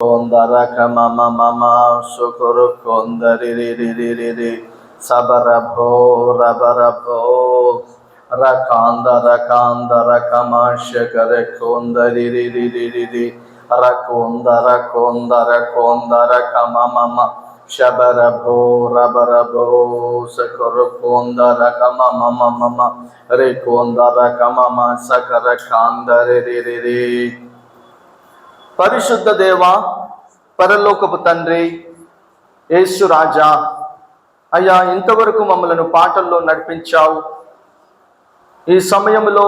Kondara kama mama shukuru kondari ri sabarabo rabarabo rakanda rakama shakare kondari ri rakondara kama mama shabarabo rabarabo shukuru kondara kama mama re kondara kama mama sakara kandari ri పరిశుద్ధ దేవ, పరలోకపు తండ్రి, యేసు రాజా, అయ్యా ఇంతవరకు మమ్మలను పాటల్లో నడిపించావు. ఈ సమయంలో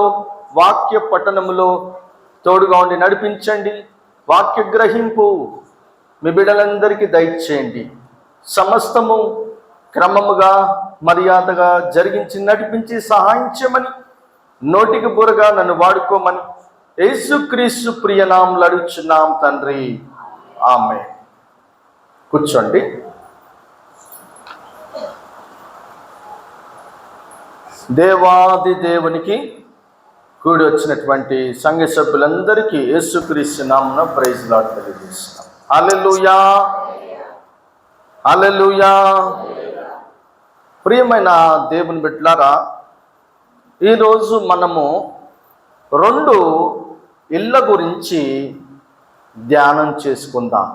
వాక్య పఠనములో తోడుగా ఉండి నడిపించండి. వాక్య గ్రహింపు మీ బిడ్డలందరికీ దయచేయండి. సమస్తము క్రమముగా మర్యాదగా జరిగించి నడిపించి సహాయం చేయమని, నోటికి బురగా నన్ను వాడుకోమని యేసుక్రీస్తు ప్రియనామములో అడుగుచున్నాం తండ్రి, ఆమేన్. కూర్చోండి. దేవాది దేవునికి కూడి వచ్చినటువంటి సంఘ సభ్యులందరికీ యేసుక్రీస్తు నామమున ప్రైజ్ లార్డ్ తెలియజేస్తున్నాం. హల్లెలూయా, హల్లెలూయా. ప్రియమైన దేవుని బిడ్డలారా, ఈరోజు మనము 2 ఇళ్ళ గురించి ధ్యానం చేసుకుందాం.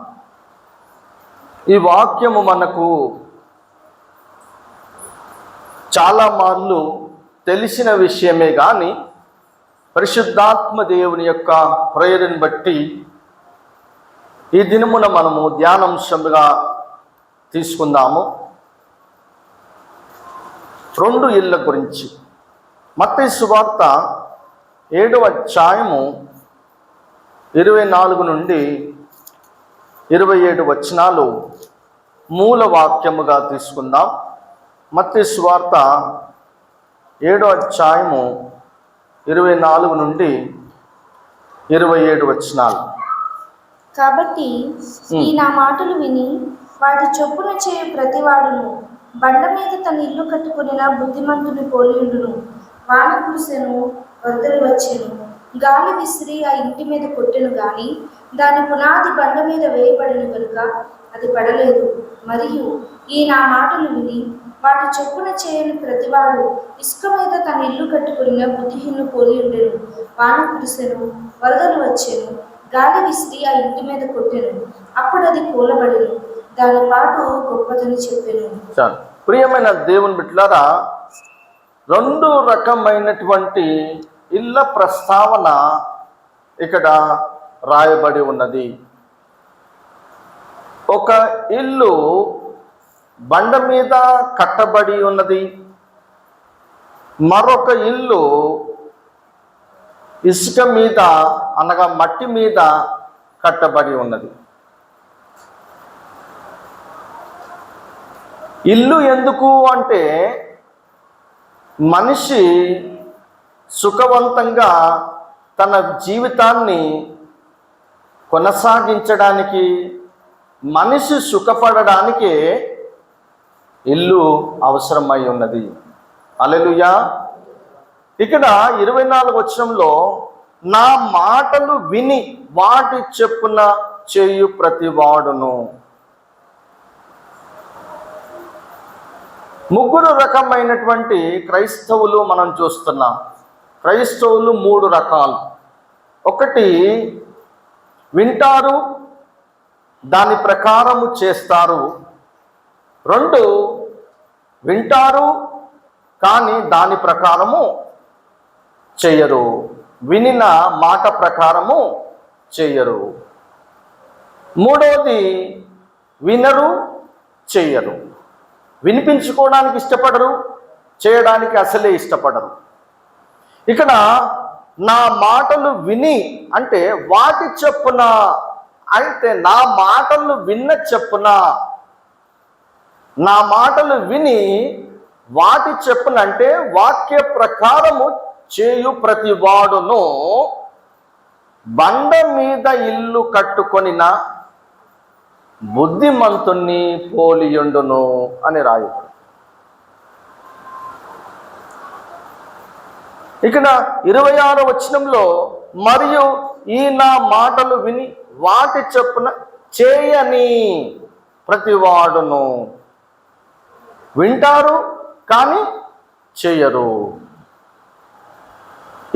ఈ వాక్యము మనకు చాలా మార్లు తెలిసిన విషయమే కానీ పరిశుద్ధాత్మ దేవుని యొక్క ప్రేరణను బట్టి ఈ దినమున మనము ధ్యానాంశంగా తీసుకుందాము. 2 ఇళ్ళ గురించి. మత్తయి సువార్త 7వ అధ్యాయము 24 నుండి 27 వచనాలు మూల వాక్యముగా తీసుకుందాం. మత్తయి సువార్త 7వ అధ్యాయము 24 నుండి 27 వచనాలు. కాబట్టి ఈ నా మాటలు విని వాటి చొప్పున చేయు ప్రతివాడును బండ మీద తన ఇల్లు కట్టుకుని బుద్ధిమంతుని పోలియుండును. వాన కురిసెను, వరదలు వచ్చెను, గాలి విసిరి ఆ ఇంటి మీద కొట్టెను గాని దాని పునాది బండ మీద వేయబడెను గనుక అది పడలేదు. మరియు ఈ నా మాటలు విని వాటి చొప్పున చేయని ప్రతివాడు ఇసుక మీద తన ఇల్లు కట్టుకుని బుద్ధిహీనుని పోలి ఉండెను. వాన కురిసెను, వరదలు వచ్చెను, గాలి విసిరి ఆ ఇంటి మీద కొట్టెను, అప్పుడు అది కూలబడెను. దాని పాటు గొప్పదని చెప్పెను. ప్రియమైన దేవుని బిడ్డలారా, 2 రకమైనటువంటి ఇళ్ళ ప్రస్తావన ఇక్కడ రాయబడి ఉన్నది. ఒక ఇల్లు బండ మీద కట్టబడి ఉన్నది, మరొక ఇల్లు ఇసుక మీద అనగా మట్టి మీద కట్టబడి ఉన్నది. ఇల్లు ఎందుకు అంటే మనిషి సుఖవంతంగా తన జీవితాన్ని కొనసాగించడానికి, మనిషి సుఖపడడానికే ఇల్లు అవసరమై ఉన్నది. హల్లెలూయా. ఇక్కడ 24 వచనంలో నా మాటలు విని వాటి చెప్పున చేయు ప్రతివాడును. 3 రకమైనటువంటి క్రైస్తవులు మనం చూస్తున్నాం. క్రైస్తవులు 3 రకాలు. 1 వింటారు, దాని ప్రకారము చేస్తారు. 2 వింటారు కానీ దాని ప్రకారము చెయ్యరు, వినిన మాట ప్రకారము చెయ్యరు. 3వది వినరు, చెయ్యరు. వినిపించుకోవడానికి ఇష్టపడరు, చేయడానికి అసలే ఇష్టపడరు. ఇక్కడ నా మాటలు విని అంటే వాటి చెప్పున, అయితే నా మాటలు విన్న చెప్పున, నా మాటలు విని వాటి చెప్పున అంటే వాక్య ప్రకారము చేయు ప్రతివాడును బండ మీద ఇల్లు కట్టుకొనిన బుద్ధిమంతుణ్ణి పోలియుండును అని రాయబడింది. ఇక్కడ 26వ వచనంలో మరియు ఈ నా మాటలు విని వాటి చొప్పున చేయని ప్రతివాడును. వింటారు కానీ చేయరు.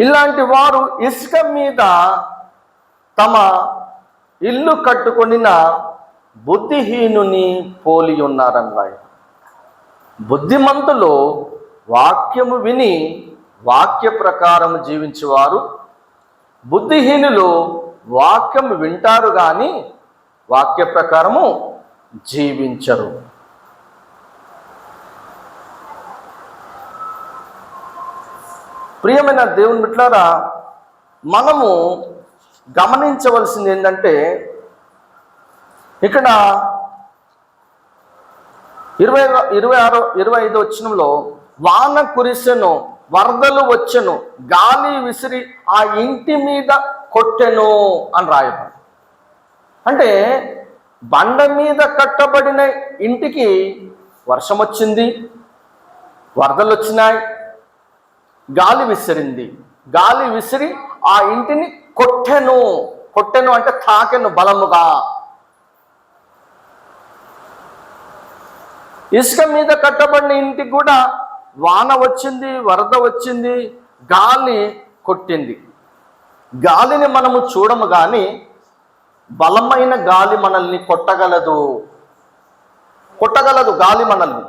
ఇలాంటి వారు ఇసుక మీద తమ ఇల్లు కట్టుకొనిన బుద్ధిహీనుని పోలి ఉన్నారన్నాయి. బుద్ధిమంతులు వాక్యము విని వాక్య ప్రకారం జీవించేవారు, బుద్ధిహీనులు వాక్యం వింటారు కానీ వాక్య ప్రకారము జీవించరు. ప్రియమైన దేవుని బిడ్డలారా, మనము గమనించవలసింది ఏంటంటే, ఇక్కడ 25వ వచనంలో వాన కురిసెను, వరదలు వచ్చెను, గాలి విసిరి ఆ ఇంటి మీద కొట్టెను అని రాయబడి. అంటే బండ మీద కట్టబడిన ఇంటికి వర్షం వచ్చింది, వరదలు వచ్చినాయి, గాలి విసిరింది. గాలి విసిరి ఆ ఇంటిని కొట్టెను. కొట్టెను అంటే తాకెను బలముగా. ఇసుక మీద కట్టబడిన ఇంటికి కూడా వాన వచ్చింది, వరద వచ్చింది, గాలి కొట్టింది. గాలిని మనము చూడము కానీ బలమైన గాలి మనల్ని కొట్టగలదు గాలి మనల్ని.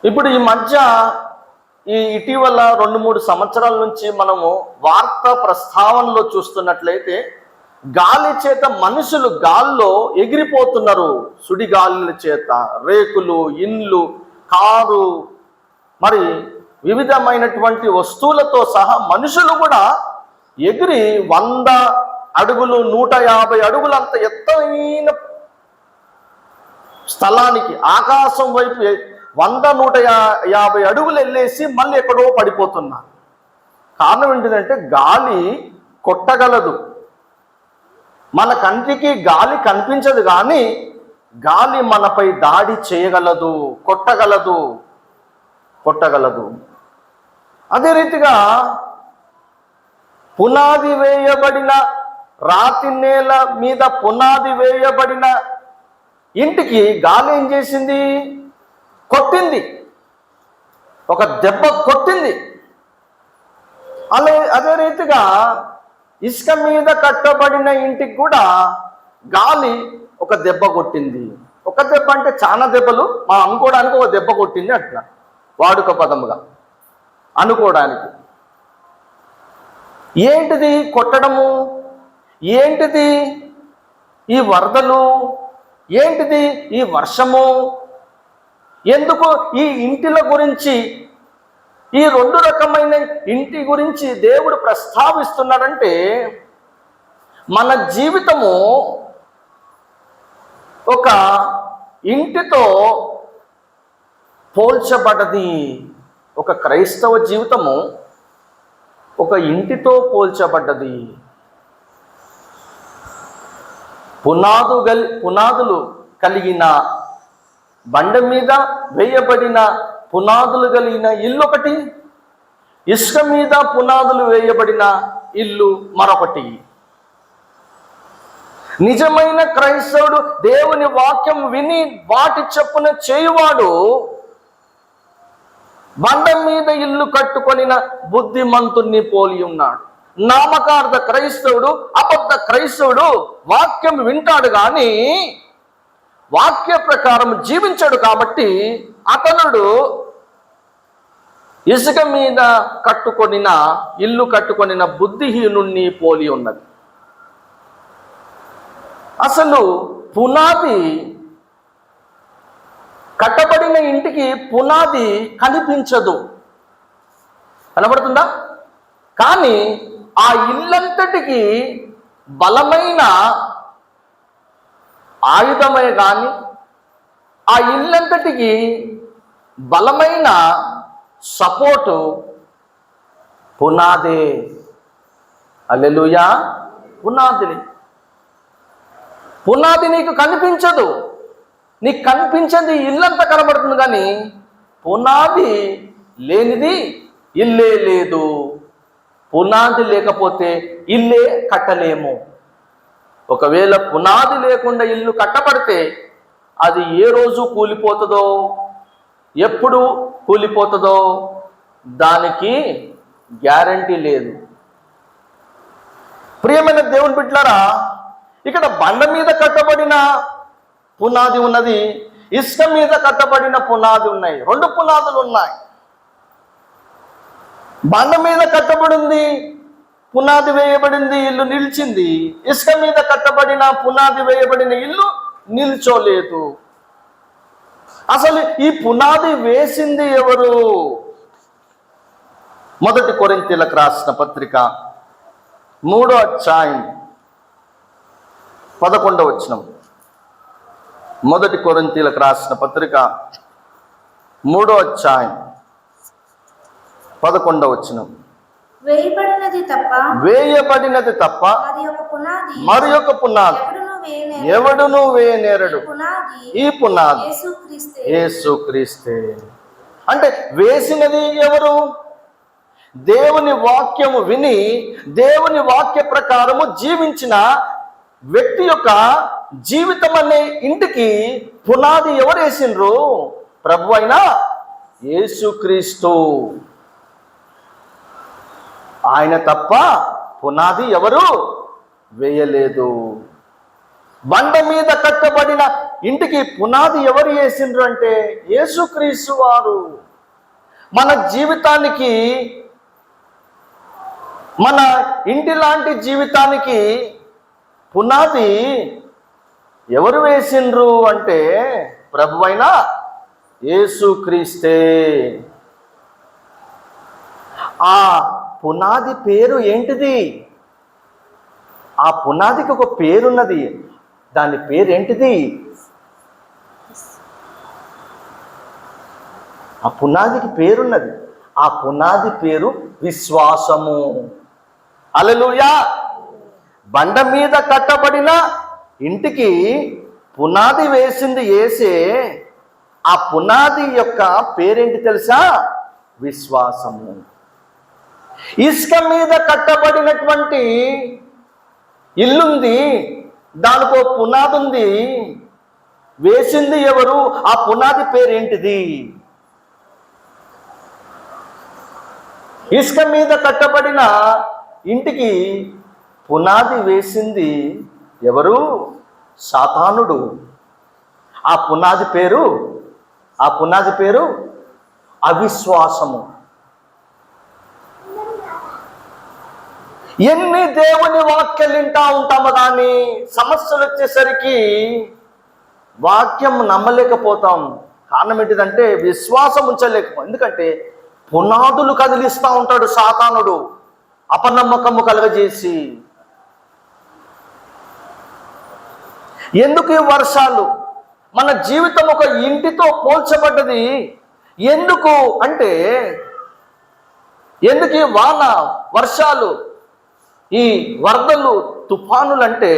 ఇప్పుడు ఈ మధ్య ఇటీవల 2-3 సంవత్సరాల నుంచి మనము వార్తా ప్రస్తావనలో చూస్తున్నట్లయితే గాలి చేత మనుషులు గాల్లో ఎగిరిపోతున్నారు. సుడిగాలుల చేత రేకులు, ఇండ్లు, కారు, మరి వివిధమైనటువంటి వస్తువులతో సహా మనుషులు కూడా ఎగిరి 100 అడుగులు 150 అడుగులంత ఎత్తైన స్థలానికి, ఆకాశం వైపు 100-150 అడుగులు వెళ్ళేసి మళ్ళీ ఎక్కడో పడిపోతున్నారు. కారణం ఏంటిదంటే గాలి కొట్టగలదు. మన కంటికి గాలి కనిపించదు కానీ గాలి మనపై దాడి చేయగలదు, కొట్టగలదు. అదే రీతిగా పునాది వేయబడిన, రాతి నేల మీద పునాది వేయబడిన ఇంటికి గాలి ఏం చేసింది? కొట్టింది, ఒక దెబ్బ కొట్టింది. అదే రీతిగా ఇసుక మీద కట్టబడిన ఇంటికి కూడా గాలి ఒక దెబ్బ కొట్టింది. ఒక దెబ్బ అంటే చాలా దెబ్బలు మనం అనుకోవడానికి ఒక దెబ్బ కొట్టింది అట్లా వాడుక పదముగా అనుకోవడానికి. ఏంటిది కొట్టడము? ఏంటిది ఈ వరదలు? ఏంటిది ఈ వర్షము? ఎందుకు ఈ ఇంటిల గురించి, ఈ 2 రకమైన ఇంటి గురించి దేవుడు ప్రస్తావిస్తున్నాడంటే, మన జీవితము ఒక ఇంటితో పోల్చబడ్డది. ఒక క్రైస్తవ జీవితము ఒక ఇంటితో పోల్చబడ్డది. పునాదులు కలిగిన, బండ మీద వేయబడిన పునాదులు కలిగిన ఇల్లు ఒకటి, ఇసుక మీద పునాదులు వేయబడిన ఇల్లు మరొకటి. నిజమైన క్రైస్తవుడు దేవుని వాక్యం విని వాటి చొప్పున చేయువాడు బండ మీద ఇల్లు కట్టుకొనిన బుద్ధిమంతుణ్ణి పోలి ఉన్నాడు. నామకార్థ క్రైస్తవుడు, అబద్ధ క్రైస్తవుడు వాక్యం వింటాడు కానీ వాక్య ప్రకారం జీవించాడు. కాబట్టి అతనుడు ఇసుక మీద ఇల్లు కట్టుకొనిన బుద్ధిహీనుణ్ణి పోలి ఉన్నది. అసలు పునాది, కట్టబడిన ఇంటికి పునాది కనిపించదు, కనబడుతుందా? కానీ ఆ ఇల్లంతటికి బలమైన ఆయుధమే కానీ, ఆ ఇల్లంతటికి బలమైన సపోర్టు పునాదే. హల్లెలూయా. పునాది నీకు కనిపించదు, నీకు కనిపించేది ఇల్లంతా కనబడుతుంది కానీ పునాది లేనిది ఇల్లే లేదు. పునాది లేకపోతే ఇల్లే కట్టలేము. ఒకవేళ పునాది లేకుండా ఇల్లు కట్టబడితే అది ఏ రోజు కూలిపోతుందో, ఎప్పుడు కూలిపోతుందో దానికి గ్యారంటీ లేదు. ప్రియమైన దేవుని బిడ్డలారా, ఇక్కడ బండ మీద కట్టబడిన పునాది ఉన్నది, ఇసుక మీద కట్టబడిన పునాది ఉన్నాయి. రెండు పునాదులు ఉన్నాయి. బండ మీద కట్టబడింది, పునాది వేయబడింది, ఇల్లు నిలిచింది. ఇసుక మీద కట్టబడిన పునాది వేయబడిన ఇల్లు నిల్చోలేదు. అసలు ఈ పునాది వేసింది ఎవరు? మొదటి కొరింథీయులకు రాసిన పత్రిక 3వ అధ్యాయం 11వ వచనం. మొదటి కొరింథీయులకు రాసిన పత్రిక 3వ అధ్యాయం 11వ వచనం. వేయబడినది తప్ప మరి ఒక పునాది ఎవడును వేయనేరడు. ఈ పునాది యేసుక్రీస్తే. అంటే వేసినది ఎవరు? దేవుని వాక్యము విని దేవుని వాక్య ప్రకారము జీవించిన వ్యక్తి యొక్క జీవితం అనే ఇంటికి పునాది ఎవరు వేసిండ్రు? ప్రభు అయిన యేసుక్రీస్తు. ఆయన తప్ప పునాది ఎవరు వేయలేదు. బండ మీద కట్టబడిన ఇంటికి పునాది ఎవరు వేసిండ్రు అంటే యేసుక్రీస్తు వారు. మన జీవితానికి, మన ఇంటి లాంటి జీవితానికి పునాది ఎవరు వేసిండ్రు అంటే ప్రభువైన యేసుక్రీస్తే. ఆ పునాది పేరు ఏంటిది? ఆ పునాదికి ఒక పేరున్నది. దాని పేరేంటిది? ఆ పునాదికి పేరున్నది. ఆ పునాది పేరు విశ్వాసము. హల్లెలూయా. బండ మీద కట్టబడిన ఇంటికి పునాది వేసింది యేసే. ఆ పునాది యొక్క పేరేంటి తెలుసా? విశ్వాసము. ఇసుక మీద కట్టబడినటువంటి ఇల్లుంది, దానికో పునాది ఉంది. వేసింది ఎవరు? ఆ పునాది పేరేంటిది? ఇసుక మీద కట్టబడిన ఇంటికి పునాది వేసింది ఎవరు? సాతానుడు. ఆ పునాది పేరు అవిశ్వాసము. ఎన్ని దేవుని వాక్యాలు వింటా ఉంటామో దాన్ని సమస్యలు వచ్చేసరికి వాక్యం నమ్మలేకపోతాం. కారణం ఏంటిదంటే విశ్వాసం ఉంచలేకపోతాం. ఎందుకంటే పునాదులు కదిలిస్తూ ఉంటాడు సాతానుడు, అపనమ్మకము కలగజేసి. ఎందుకు ఈ వర్షాలు? మన జీవితం ఒక ఇంటితో పోల్చబడ్డది. ఎందుకు అంటే, ఎందుకు ఈ వాన, వర్షాలు, ఈ వరదలు, తుఫానులు అంటే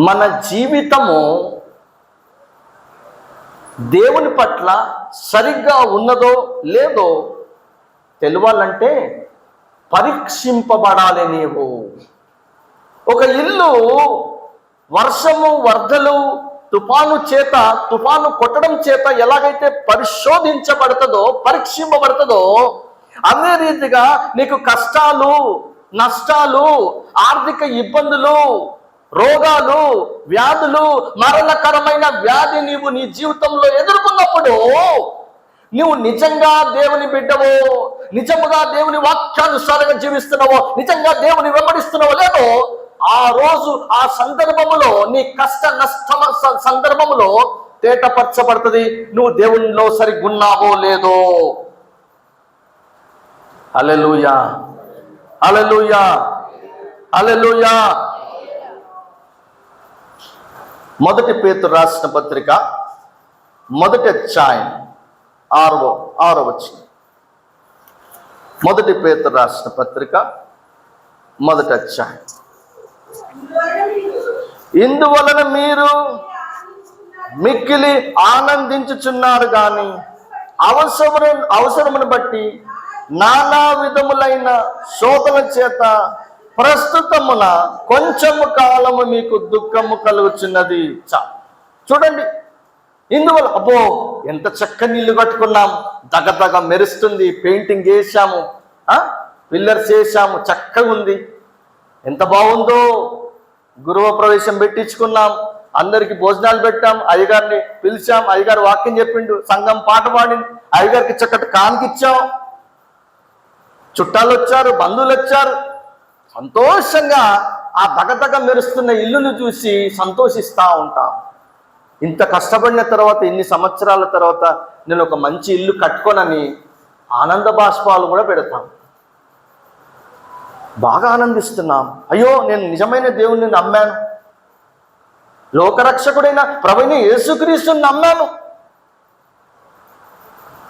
మన జీవితము దేవుని పట్ల సరిగ్గా ఉన్నదో లేదో తెలియాలంటే పరీక్షింపబడాలి నీవు. ఒక ఇల్లు వర్షము, వరదలు, తుఫాను కొట్టడం చేత ఎలాగైతే పరిశోధించబడుతుందో, పరీక్షింపబడుతుందో, అదే రీతిగా నీకు కష్టాలు, నష్టాలు, ఆర్థిక ఇబ్బందులు, రోగాలు, వ్యాధులు, మరణకరమైన వ్యాధి నీవు నీ జీవితంలో ఎదుర్కొన్నప్పుడు నువ్వు నిజంగా దేవుని బిడ్డవో, నిజముగా దేవుని వాక్యానుసారంగా జీవిస్తున్నావో, నిజంగా దేవుని వెంబడిస్తున్నావో లేదో, ఆ రోజు ఆ సందర్భములో, నీ కష్ట నష్ట సందర్భములో తేటపరచబడుతుంది నువ్వు దేవునిలో సరిగున్నావో లేదో. హల్లెలూయా, హల్లెలూయా, హల్లెలూయా. మొదటి పేతురు రాసిన పత్రిక 1వ అధ్యాయం 6వ వచనం. మొదటి పేతురు రాసిన పత్రిక 1వ అధ్యాయం. ఇందువలన మీరు మిక్కిలి ఆనందించుచున్నారు గాని అవసరమును బట్టి నానా విధములైన శోధన చేత ప్రస్తుతమున కొంచెము కాలము మీకు దుఃఖము కలుగుచున్నది. చూడండి, ఇందువల్ల అబ్బో ఎంత చక్కని ఇల్లు కట్టుకున్నాం, దగదగ మెరుస్తుంది, పెయింటింగ్ వేసాము, పిల్లర్స్ వేసాము, చక్కగా ఉంది, ఎంత బాగుందో, గృహ ప్రవేశం పెట్టించుకున్నాం, అందరికి భోజనాలు పెట్టాం, అయ్యగారిని పిలిచాం, అయ్యగారు వాక్యం చెప్పిండు, సంఘం పాట పాడింది, అయ్యగారికి చక్కటి కానుకిచ్చాం, చుట్టాలు వచ్చారు, బంధువులు వచ్చారు, సంతోషంగా ఆ దగదగ మెరుస్తున్న ఇల్లును చూసి సంతోషిస్తూ ఉంటాం. ఇంత కష్టపడిన తర్వాత, ఇన్ని సంవత్సరాల తర్వాత నేను ఒక మంచి ఇల్లు కట్టుకోనని ఆనంద బాష్పాలు కూడా పెడతాం. బాగా ఆనందిస్తున్నాం. అయ్యో, నేను నిజమైన దేవుణ్ణి నమ్మాను, లోకరక్షకుడైన ప్రభువైన యేసుక్రీస్తుని నమ్మాను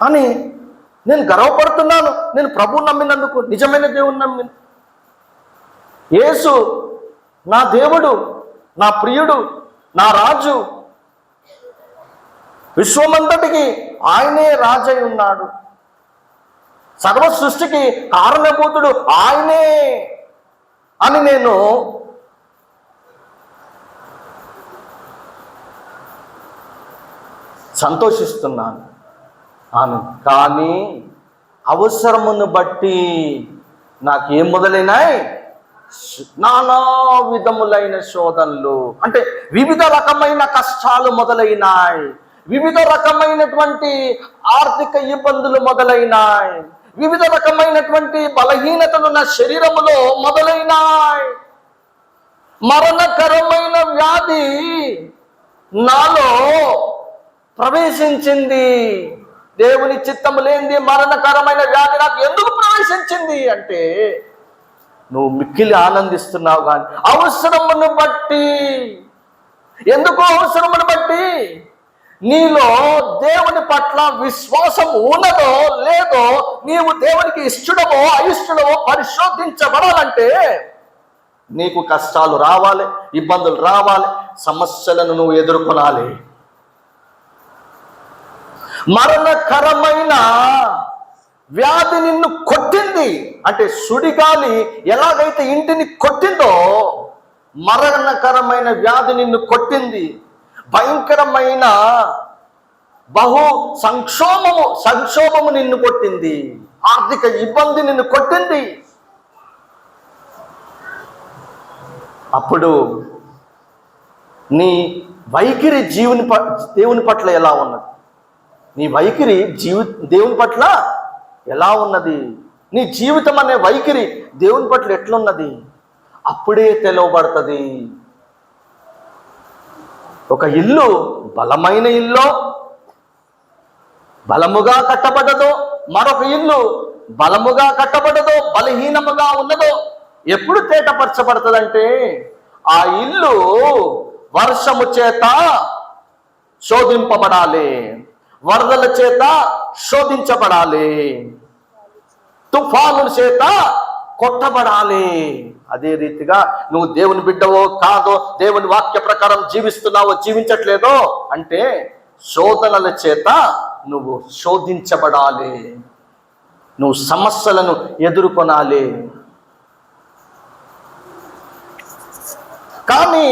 అని నేను గర్వపడుతున్నాను. నేను ప్రభువుని నమ్మినందుకు, నిజమైన దేవుణ్ణి నమ్మి, యేసు నా దేవుడు, నా ప్రియుడు, నా రాజు, విశ్వమంతటికి ఆయనే రాజై ఉన్నాడు, సర్వ సృష్టికి కారణభూతుడు ఆయనే అని నేను సంతోషిస్తున్నాను. కానీ అవసరమును బట్టి నాకేం మొదలైనాయి? నానా విధములైన శోధనలు, అంటే వివిధ రకమైన కష్టాలు మొదలైనాయి, వివిధ రకమైనటువంటి ఆర్థిక ఇబ్బందులు మొదలైనాయి, వివిధ రకమైనటువంటి బలహీనతలు నా శరీరములో మొదలైనాయి, మరణకరమైన వ్యాధి నాలో ప్రవేశించింది. దేవుని చిత్తము లేనిది మరణకరమైన వ్యాధి నాకు ఎందుకు ప్రవేశించింది అంటే, నువ్వు మిక్కిలి ఆనందిస్తున్నావు కానీ అవసరమును బట్టి. ఎందుకు అవసరమును బట్టి? నీలో దేవుని పట్ల విశ్వాసం ఉన్నదో లేదో, నీవు దేవునికి ఇష్టడమో అయిష్టడమో పరిశోధించబడాలంటే నీకు కష్టాలు రావాలి, ఇబ్బందులు రావాలి, సమస్యలను నువ్వు ఎదుర్కొనాలి. మరణకరమైన వ్యాధి నిన్ను కొట్టింది అంటే, సుడిగాలి ఎలాగైతే ఇంటిని కొట్టిందో, మరణకరమైన వ్యాధి నిన్ను కొట్టింది. భయంకరమైన బహు సంక్షోభము నిన్ను కొట్టింది, ఆర్థిక ఇబ్బంది నిన్ను కొట్టింది. అప్పుడు నీ వైఖరి దేవుని పట్ల ఎలా ఉన్నది? నీ వైఖరి దేవుని పట్ల ఎలా ఉన్నది? నీ జీవితం అనే వైఖరి దేవుని పట్ల ఎట్లున్నది? అప్పుడే తెలవబడుతుంది. ఒక ఇల్లు బలమైన ఇల్లు, బలముగా కట్టబడదో, మరొక ఇల్లు బలముగా కట్టబడదో, బలహీనముగా ఉన్నదో ఎప్పుడు తేటపరచబడుతుందంటే, ఆ ఇల్లు వర్షము చేత శోధింపబడాలి, వరదల చేత శోధించబడాలి, తుఫానుల చేత కొట్టబడాలి. అదే రీతిగా నువ్వు దేవుని బిడ్డవో కాదో, దేవుని వాక్య ప్రకారం జీవిస్తున్నావో జీవించట్లేదో అంటే శోధనల చేత నువ్వు శోధించబడాలి, నువ్వు సమస్యలను ఎదుర్కొనాలి. కానీ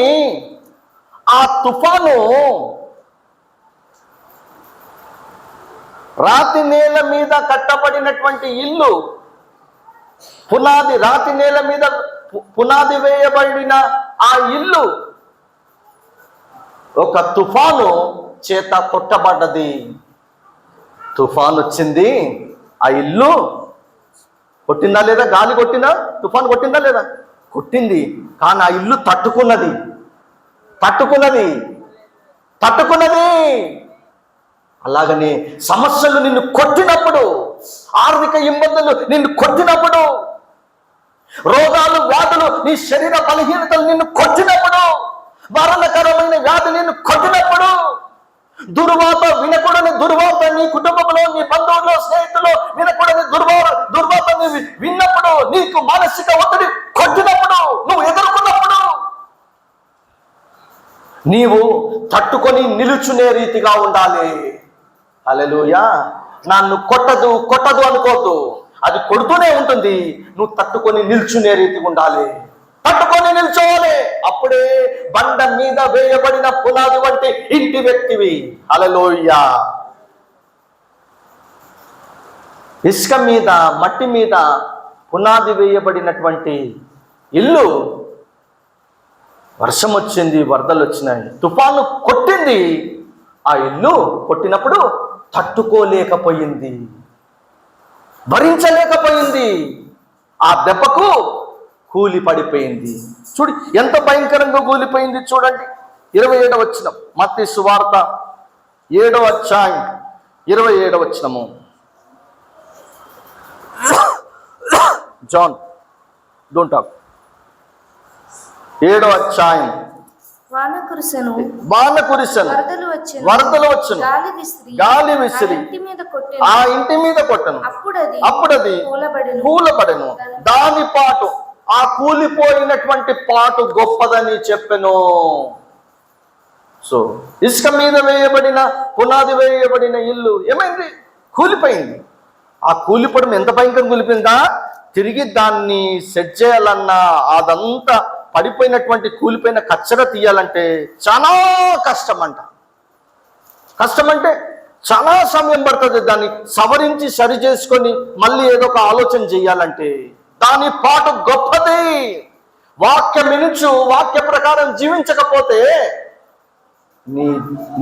ఆ తుఫాను రాతి నేల మీద కట్టబడినటువంటి ఇల్లు, రాతి నేల మీద పునాది వేయబడిన ఆ ఇల్లు ఒక తుఫాను చేత కొట్టబడ్డది. తుఫాను వచ్చింది, ఆ ఇల్లు కొట్టిందా లేదా? గాలి కొట్టిందా? తుఫాను కొట్టిందా లేదా? కొట్టింది. కానీ ఆ ఇల్లు తట్టుకున్నది. అలాగనే సమస్యలు నిన్ను కొట్టినప్పుడు, ఆర్థిక ఇబ్బందులు నిన్ను కొట్టినప్పుడు, రోగాలు వ్యాధులు నీ శరీర బలహీనతలు నిన్ను కొట్టినప్పుడు, మరణకరమైన వ్యాధి నిన్ను కొట్టినప్పుడు, దుర్వాత వినకూడని దుర్వాత నీ కుటుంబంలో, నీ బంధువుల్లో, స్నేహితుల్లో వినకూడని దుర్వాత విన్నప్పుడు, నీకు మానసిక ఒత్తిడి కొట్టినప్పుడు, నువ్వు ఎదుర్కొన్నప్పుడు నీవు తట్టుకొని నిలుచునే రీతిగా ఉండాలి. హల్లెలూయా. నన్ను కొట్టదు అనుకోవద్దు, అది కొడుతూనే ఉంటుంది. నువ్వు తట్టుకొని నిల్చునే రీతిగా ఉండాలి, తట్టుకొని నిల్చోవాలి. అప్పుడే బండ మీద వేయబడిన పునాది వంటి ఇంటి వ్యక్తివి. హల్లెలూయా. ఇసుక మీద, మట్టి మీద పునాది వేయబడినటువంటి ఇల్లు, వర్షం వచ్చింది, వరదలు వచ్చినాయి, తుఫాను కొట్టింది, ఆ ఇల్లు కొట్టినప్పుడు తట్టుకోలేకపోయింది, భరించలేకపోయింది. ఆ దెబ్బకు కూలి పడిపోయింది. చూడు ఎంత భయంకరంగా కూలిపోయింది. చూడండి 27వ వచనం, మత్తయి సువార్త 7వ అధ్యాయం 27వ వచనము. John don't talk. 7వ అధ్యాయం. వాన కురిసెను, వరదలు వచ్చును, గాలి విసిరి ఆ ఇంటి మీద కొట్టను, అప్పుడది కూలబడెను. దాని పాటు, ఆ కూలిపోయినటువంటి పాటు గొప్పదని చెప్పెను. సో ఇసుక మీద వేయబడిన, పునాది వేయబడిన ఇల్లు ఏమైంది? కూలిపోయింది. ఆ కూలిపోవడం ఎంత భయంకరంగా కూలిపోయిందా? తిరిగి దాన్ని సెట్ చేయాలన్నా, అదంతా పడిపోయినటువంటి కూలిపోయిన కచ్చగా తీయాలంటే చాలా కష్టం అంట. కష్టం అంటే చాలా సమయం పడుతుంది. దాన్ని సవరించి సరి చేసుకొని మళ్ళీ ఏదో ఒక ఆలోచన చేయాలంటే. దాని పాటు గొప్పది. వాక్యం వినుచు వాక్య ప్రకారం జీవించకపోతే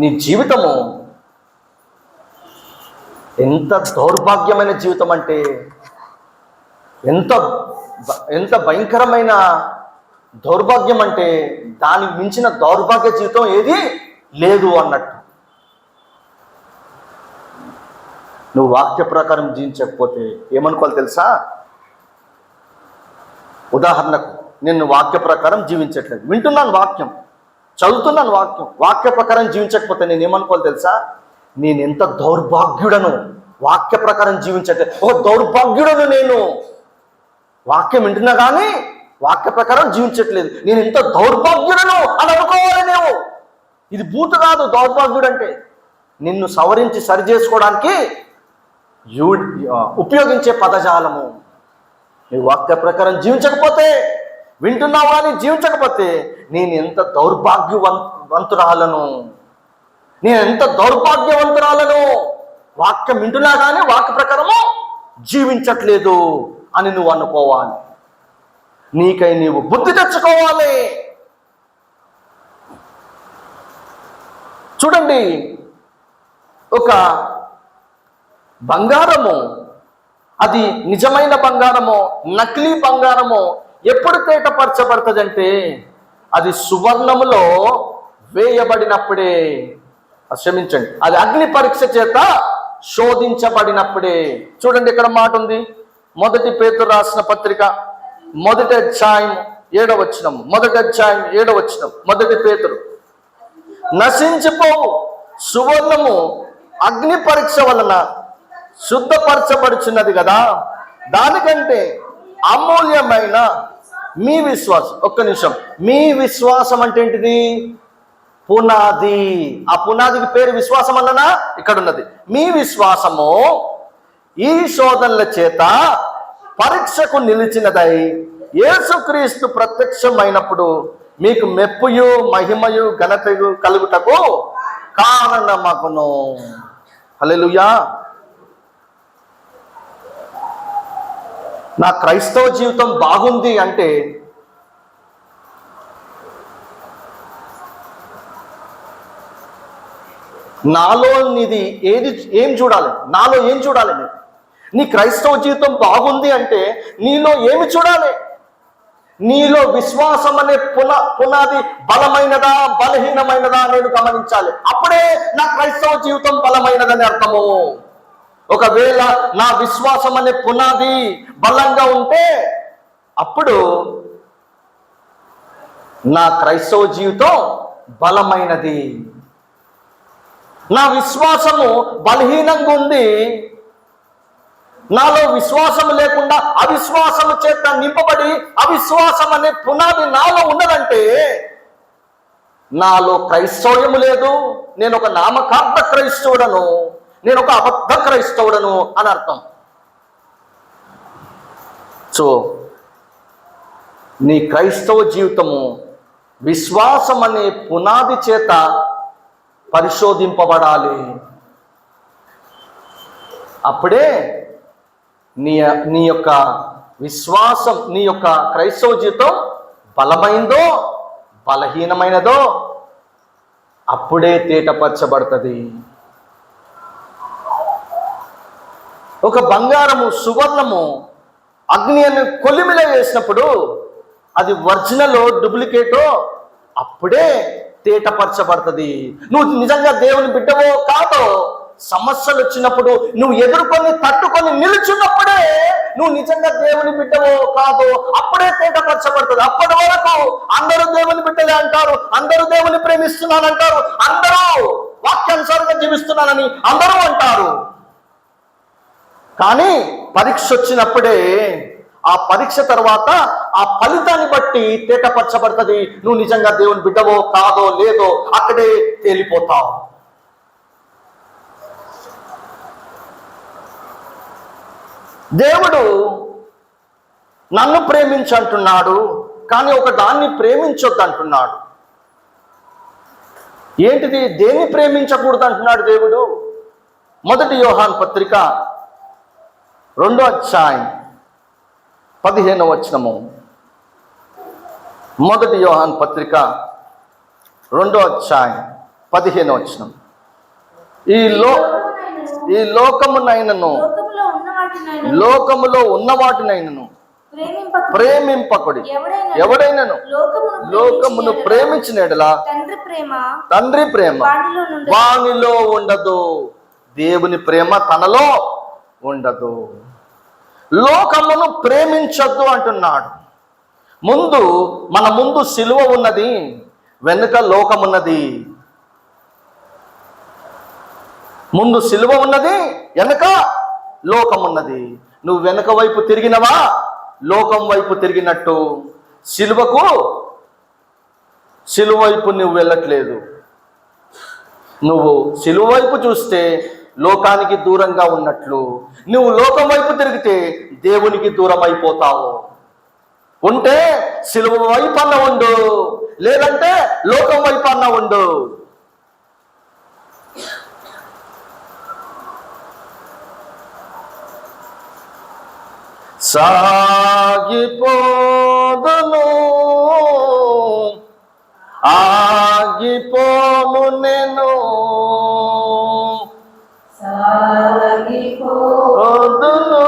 నీ జీవితము ఎంత దౌర్భాగ్యమైన జీవితం అంటే, ఎంత భయంకరమైన దౌర్భాగ్యం అంటే, దానికి మించిన దౌర్భాగ్య జీవితం ఏది లేదు అన్నట్టు. నువ్వు వాక్య ప్రకారం జీవించకపోతే ఏమనుకోవాలి తెలుసా? ఉదాహరణకు నేను వాక్య ప్రకారం జీవించట్లేదు, వింటున్నాను వాక్యం, చదువుతున్నాను వాక్యం, వాక్య ప్రకారం జీవించకపోతే నేను ఏమనుకోవాలి తెలుసా? నేను ఎంత దౌర్భాగ్యుడను, వాక్య ప్రకారం జీవించట్లేదు, ఒక దౌర్భాగ్యుడను నేను. వాక్యం వింటున్నా కానీ వాక్య ప్రకారం జీవించట్లేదు, నేను ఎంత దౌర్భాగ్యుడను అని అనుకోవాలి నువ్వు. ఇది బూతు కాదు దౌర్భాగ్యుడు అంటే. నిన్ను సవరించి సరి చేసుకోవడానికి ఉపయోగించే పదజాలము. నీ వాక్య ప్రకారం జీవించకపోతే, వింటున్నావు కానీ జీవించకపోతే, నేను ఎంత దౌర్భాగ్యవంతురాలను, నేను ఎంత దౌర్భాగ్యవంతురాలను. వాక్యం వింటున్నా కానీ వాక్య ప్రకారము జీవించట్లేదు అని నువ్వు అనుకోవాలి. నీకై నీవు బుద్ధి తెచ్చుకోవాలి. చూడండి, ఒక బంగారము, అది నిజమైన బంగారమో నకిలీ బంగారమో ఎప్పుడు తేటపరచబడుతుందంటే, అది సువర్ణములో వేయబడినప్పుడే. క్షమించండి, అది అగ్ని పరీక్ష చేత శోధించబడినప్పుడే. చూడండి ఇక్కడ మాట ఉంది, 1 పేతురు రాసిన పత్రిక 1వ అధ్యాయం 7వ వచనం. 1వ అధ్యాయం 7వ వచనం. 1 పేతురు, నశించిపోవు సువర్ణము అగ్ని పరీక్ష వలన శుద్ధపరచబడుచున్నది కదా, దానికంటే అమూల్యమైన మీ విశ్వాసం. ఒక్క నిమిషం, మీ విశ్వాసం అంటే ఏంటిది? పునాది. ఆ పునాదికి పేరు విశ్వాసం అన్ననా? ఇక్కడ ఉన్నది. మీ విశ్వాసము ఈ శోధనల చేత పరీక్షకు నిలిచినదై యేసుక్రీస్తు ప్రత్యక్షమైనప్పుడు మీకు మెప్పుయు మహిమయు ఘనతయు కలుగుటకు కారణమగును. హల్లెలూయా. నా క్రైస్తవ జీవితం బాగుంది అంటే నాలో నీది ఏం చూడాలి? నాలో ఏం చూడాలి? నీ క్రైస్తవ జీవితం బాగుంది అంటే నీలో ఏమి చూడాలి? నీలో విశ్వాసం అనే పునాది బలమైనదా బలహీనమైనదా నేను గమనించాలి. అప్పుడే నా క్రైస్తవ జీవితం బలమైనదని అర్థము. ఒకవేళ నా విశ్వాసం అనే పునాది బలంగా ఉంటే అప్పుడు నా క్రైస్తవ జీవితం బలమైనది. నా విశ్వాసము బలహీనంగా ఉంది, నాలో విశ్వాసం లేకుండా అవిశ్వాసము చేత నింపబడి అవిశ్వాసం అనే పునాది నాలో ఉన్నదంటే నాలో క్రైస్తవ్యము లేదు, నేను ఒక నామకార్థ క్రైస్తవుడను, నేను ఒక అబద్ధ క్రైస్తవుడను అని అర్థం. సో నీ క్రైస్తవ జీవితము విశ్వాసం అనే పునాది చేత పరిశోధింపబడాలి. అప్పుడే నీ యొక్క విశ్వాసం, నీ యొక్క క్రైస్తవ జీవితం బలమైందో బలహీనమైనదో అప్పుడే తేటపరచబడుతుంది. ఒక బంగారము సువర్ణము అగ్ని అని కొలిమిలో వేసినప్పుడు అది ఒరిజినలో డూప్లికేటో అప్పుడే తేటపరచబడుతుంది. నువ్వు నిజంగా దేవుని బిడ్డవో కాదో సమస్యలు వచ్చినప్పుడు నువ్వు ఎదుర్కొని తట్టుకొని నిలుచున్నప్పుడే నువ్వు నిజంగా దేవుని బిడ్డవో కాదో అప్పుడే తేటపరచబడుతుంది. అప్పటి వరకు అందరూ దేవుని బిడ్డలే అంటారు, అందరూ దేవుని ప్రేమిస్తున్నానంటారు, అందరూ వాక్యానుసారంగా జీవిస్తున్నానని అందరూ అంటారు. కానీ పరీక్ష వచ్చినప్పుడే ఆ పరీక్ష తర్వాత ఆ ఫలితాన్ని బట్టి తేటపరచబడుతుంది. నువ్వు నిజంగా దేవుని బిడ్డవో కాదో లేదో అక్కడే తేలిపోతావు. దేవుడు నన్ను ప్రేమించు అంటున్నాడు, కానీ ఒక దాన్ని ప్రేమించొద్దు అంటున్నాడు. ఏంటిది? దేన్ని ప్రేమించకూడదు అంటున్నాడు దేవుడు? 1 యోహాను పత్రిక 2వ అధ్యాయం 15వ వచనము. 1 యోహాను పత్రిక 2వ అధ్యాయం 15వ వచనం. ఈ లోకమునైనను లోకములో ఉన్న వాటినైనను ప్రేమింపకుడి. ఎవడైనను లోకమును ప్రేమించిన యెడల తండ్రి ప్రేమ వానిలో ఉండదు, దేవుని ప్రేమ తనలో ఉండదు. లోకమును ప్రేమించొద్దు అంటున్నాడు. మన ముందు సిలువ ఉన్నది, వెనుక లోకమున్నది. ముందు సిలువ ఉన్నది, వెనుక లోకమున్నది. నువ్వు వెనుక వైపు తిరిగినవా లోకం వైపు తిరిగినట్టు. సిలువ వైపు నువ్వు వెళ్ళట్లేదు. నువ్వు సిలువ వైపు చూస్తే లోకానికి దూరంగా ఉన్నట్లు, నువ్వు లోకం వైపు తిరిగితే దేవునికి దూరం అయిపోతావు. ఉంటే సిలువ వైపు అన్న ఉండు, లేదంటే లోకం వైపు అన్న ఉండు. సాగిపోదును ఆగిపోము నేను, సాగిపోదును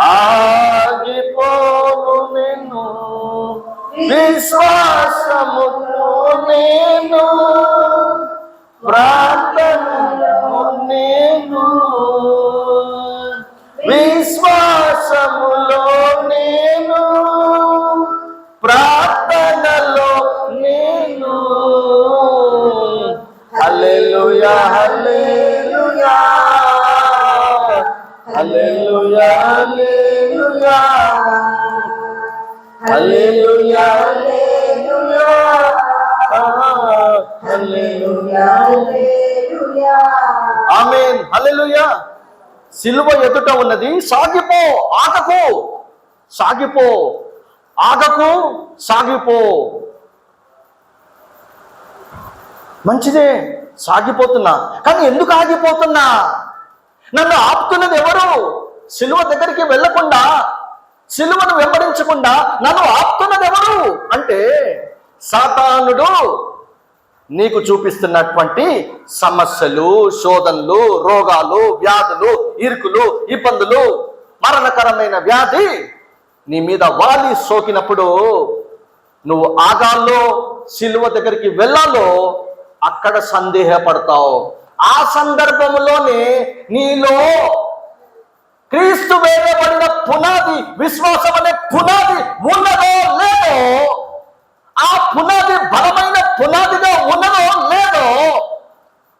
ఆగిపోము నేను, విశ్వాసముతో నేను ప్రార్థనలో నేను, విశ్వాసములో నేను ప్రార్థనలో నేను. హల్లెలూయా హల్లెలూయా హల్లెలూయా హల్లెలూయా హల్లెలూయా హల్లెలూయా హల్లెలూయా ఆమేన్. హల్లెలూయా. సిలువ ఎదుట ఉన్నది, సాగిపో, ఆగకు, సాగిపో, ఆగకు, సాగిపో. మంచిదే, సాగిపోతున్నా. కానీ ఎందుకు ఆగిపోతున్నా? నన్ను ఆపుతున్నది ఎవరు? సిలువ దగ్గరికి వెళ్ళకుండా, సిలువను వెంబడించకుండా నన్ను ఆపుతున్నది ఎవరు అంటే సాతానుడు నీకు చూపిస్తున్నటువంటి సమస్యలు, శోధనలు, రోగాలు, వ్యాధులు, ఇరుకులు, ఇబ్బందులు, మరణకరమైన వ్యాధి నీ మీద వాలి సోకినప్పుడు నువ్వు ఆగాలో సిలువ దగ్గరికి వెళ్ళాలో అక్కడ సందేహపడతావు. ఆ సందర్భంలోనే నీలో క్రీస్తు వేయబడిన పునాది, విశ్వాసం అనే పునాది ఉన్నదో లేదో, ఆ పునాది బలమైన పునాదిగా ఉన్నదో లేదో,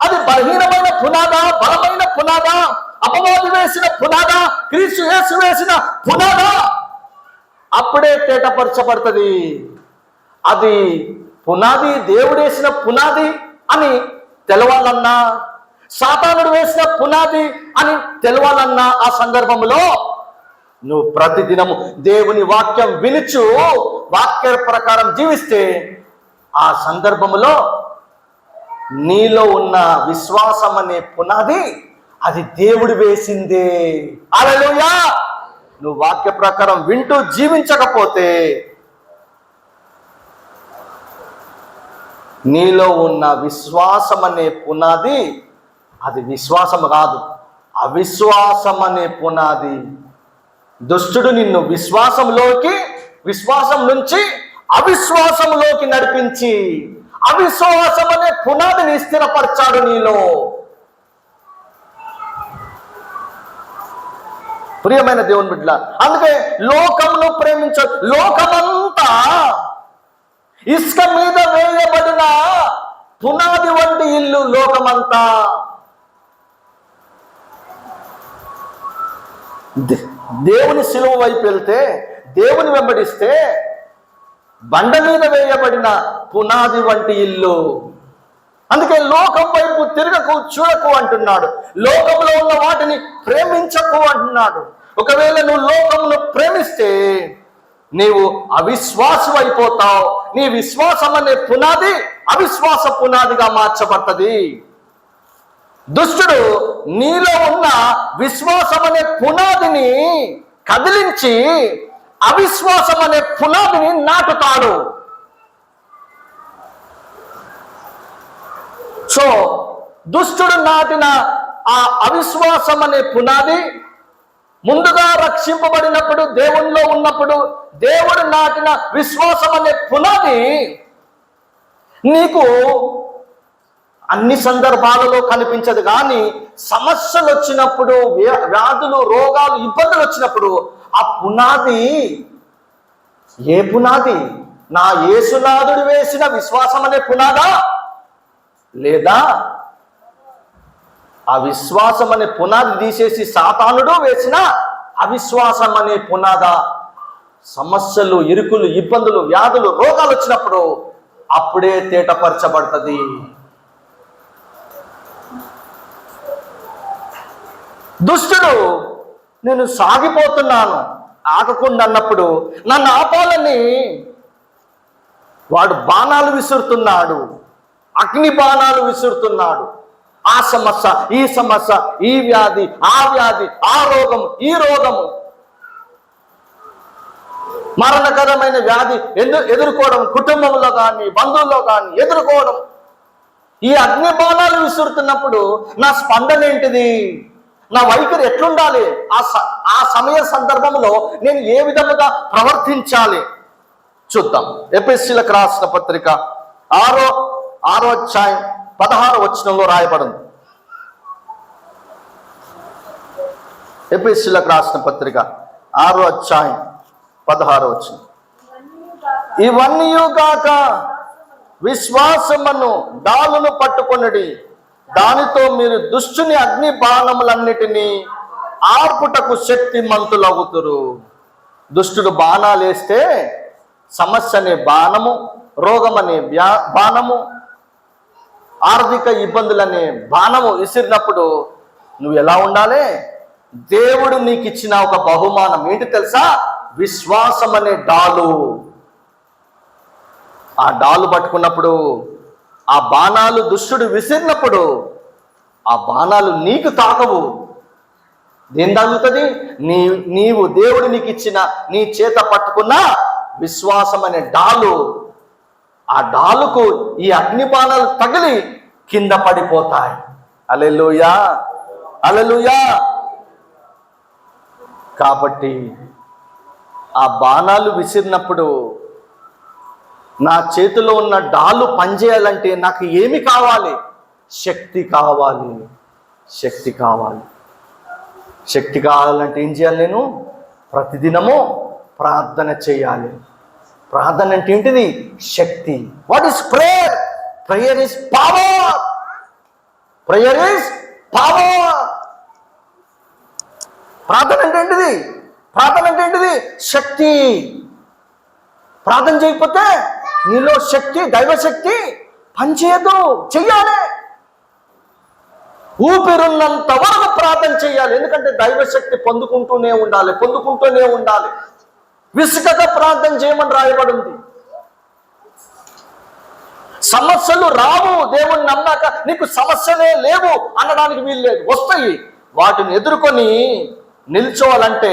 అది బలహీనమైన పునాదా, బలమైన పునాదా, అపవాది వేసిన పునాదా, క్రీస్తు యేసు వేసిన పునాదా, అప్పుడే తేటపరచబడుతుంది. అది పునాది దేవుడేసిన పునాది అని తెలవాలన్నా, సాతానుడు వేసిన పునాది అని తెలవాలన్నా ఆ సందర్భంలో నువ్వు ప్రతిదినము దేవుని వాక్యం వినుచు వాక్య ప్రకారం జీవిస్తే ఆ సందర్భంలో నీలో ఉన్న విశ్వాసం అనే పునాది అది దేవుడు వేసిందే. హల్లెలూయా. నువ్వు వాక్య ప్రకారం వింటూ జీవించకపోతే నీలో ఉన్న విశ్వాసం అనే పునాది అది విశ్వాసం కాదు, అవిశ్వాసం అనే పునాది. దుష్టుడు నిన్ను విశ్వాసం నుంచి అవిశ్వాసంలోకి నడిపించి అవిశ్వాసం అనే పునాదిని స్థిరపరచాడు నీలో. ప్రియమైన దేవుని బిడ్డల, అందుకే లోకమును ప్రేమించదు. లోకమంతా ఇసుక మీద వేయబడిన పునాది వంటి ఇల్లు. లోకమంతా దేవుని శిలువ వైపు వెళ్తే, దేవుని వెంబడిస్తే బండ మీద వేయబడిన పునాది వంటి ఇల్లు. అందుకే లోకం వైపు తిరగకు, చూడకు అంటున్నాడు. లోకంలో ఉన్న వాటిని ప్రేమించకు అంటున్నాడు. ఒకవేళ నువ్వు లోకమును ప్రేమిస్తే నీవు అవిశ్వాసం అయిపోతావు. నీ విశ్వాసం అనే పునాది అవిశ్వాస పునాదిగా మార్చబడుతుంది. దుష్టుడు నీలో ఉన్న విశ్వాసం అనే పునాదిని కదిలించి అవిశ్వాసం అనే పునాదిని నాటుతాడు. సో దుష్టుడు నాటిన ఆ అవిశ్వాసం అనే పునాది ముందుగా రక్షింపబడినప్పుడు, దేవునిలో ఉన్నప్పుడు దేవుడు నాటిన విశ్వాసం అనే పునాది నీకు అన్ని సందర్భాలలో కనిపించదు. కానీ సమస్యలు వచ్చినప్పుడు, వ్యాధులు, రోగాలు, ఇబ్బందులు వచ్చినప్పుడు ఆ పునాది ఏ పునాది? నా యేసునాథుడు వేసిన విశ్వాసం అనే పునాదా, లేదా ఆ విశ్వాసం అనే పునాది తీసేసి సాతానుడు వేసిన అవిశ్వాసం అనే పునాదా? సమస్యలు, ఇరుకులు, ఇబ్బందులు, వ్యాధులు, రోగాలు వచ్చినప్పుడు అప్పుడే తేటపరచబడుతుంది. దుష్టుడు నేను సాగిపోతున్నాను ఆగకుండా అన్నప్పుడు నన్ను ఆపాలని వాడు బాణాలు విసురుతున్నాడు, అగ్ని బాణాలు విసురుతున్నాడు. ఆ సమస్య, ఈ సమస్య, ఈ వ్యాధి, ఆ వ్యాధి, ఆ రోగము, ఈ రోగము, మరణకరమైన వ్యాధి ఎదుర్కోవడం, కుటుంబంలో కానీ బంధువుల్లో కానీ ఎదుర్కోవడం. ఈ అగ్ని బాణాలు విసురుతున్నప్పుడు నా స్పందన ఏంటిది? నా వైఖరి ఎట్లుండాలి? ఆ సమయ సందర్భంలో నేను ఏ విధముగా ప్రవర్తించాలి చూద్దాం. ఎఫెసీయులకు రాసిన పత్రిక 6వ అధ్యాయం 16వ వచనంలో రాయబడింది. ఎఫెసీయులకు రాసిన పత్రిక 6వ అధ్యాయం 16వ వచనం. ఇవన్నీ గాక విశ్వాసమును డాలును పట్టుకొనుడి, దానితో మీరు దుష్టుని అగ్ని బాణములన్నిటినీ ఆర్పుటకు శక్తిమంతులవుతురు. దుష్టుడు బాణాలు వేస్తే సమస్య అనే బాణము, రోగం అనే బాణము, ఆర్థిక ఇబ్బందులనే బాణము విసిరినప్పుడు నువ్వు ఎలా ఉండాలి? దేవుడు నీకు ఇచ్చిన ఒక బహుమానం ఏంటి తెలుసా? విశ్వాసం అనే డాలు. ఆ డాలు పట్టుకున్నప్పుడు, ఆ బాణాలు దుష్టుడు విసిరినప్పుడు ఆ బాణాలు నీకు తాకవు. దేని తగులుతుంది? నీవు దేవుడు నీకు ఇచ్చిన నీ చేత పట్టుకున్న విశ్వాసం అనే డాలు. ఆ డాలుకు ఈ అగ్ని బాణాలు తగిలి కింద పడిపోతాయి. హల్లెలూయా, హల్లెలూయా. కాబట్టి ఆ బాణాలు విసిరినప్పుడు నా చేతిలో ఉన్న డాలు పనిచేయాలంటే నాకు ఏమి కావాలి? శక్తి కావాలి. శక్తి కావాలి. శక్తి కావాలంటే ఏం చేయాలి? నేను ప్రతిదినము ప్రార్థన చేయాలి. ప్రార్థన అంటే ఏంటిది? శక్తి. What is prayer? Prayer is power. Prayer is power. ప్రార్థన అంటే ఏంటిది? ప్రార్థన అంటే ఏంటిది? శక్తి. ప్రార్థన చేయకపోతే నీలో శక్తి, దైవశక్తి పనిచేయదు. చెయ్యాలి. ఊపిరున్నంత వరకు ప్రార్థన చేయాలి. ఎందుకంటే దైవశక్తి పొందుకుంటూనే ఉండాలి. విసుగక ప్రార్థన చేయమని రాయబడి ఉంది. సమస్యలు రావు దేవుని నమ్మాక నీకు సమస్యలే లేవు అనడానికి వీలు లేదు. వస్తాయి. వాటిని ఎదుర్కొని నిల్చోవాలంటే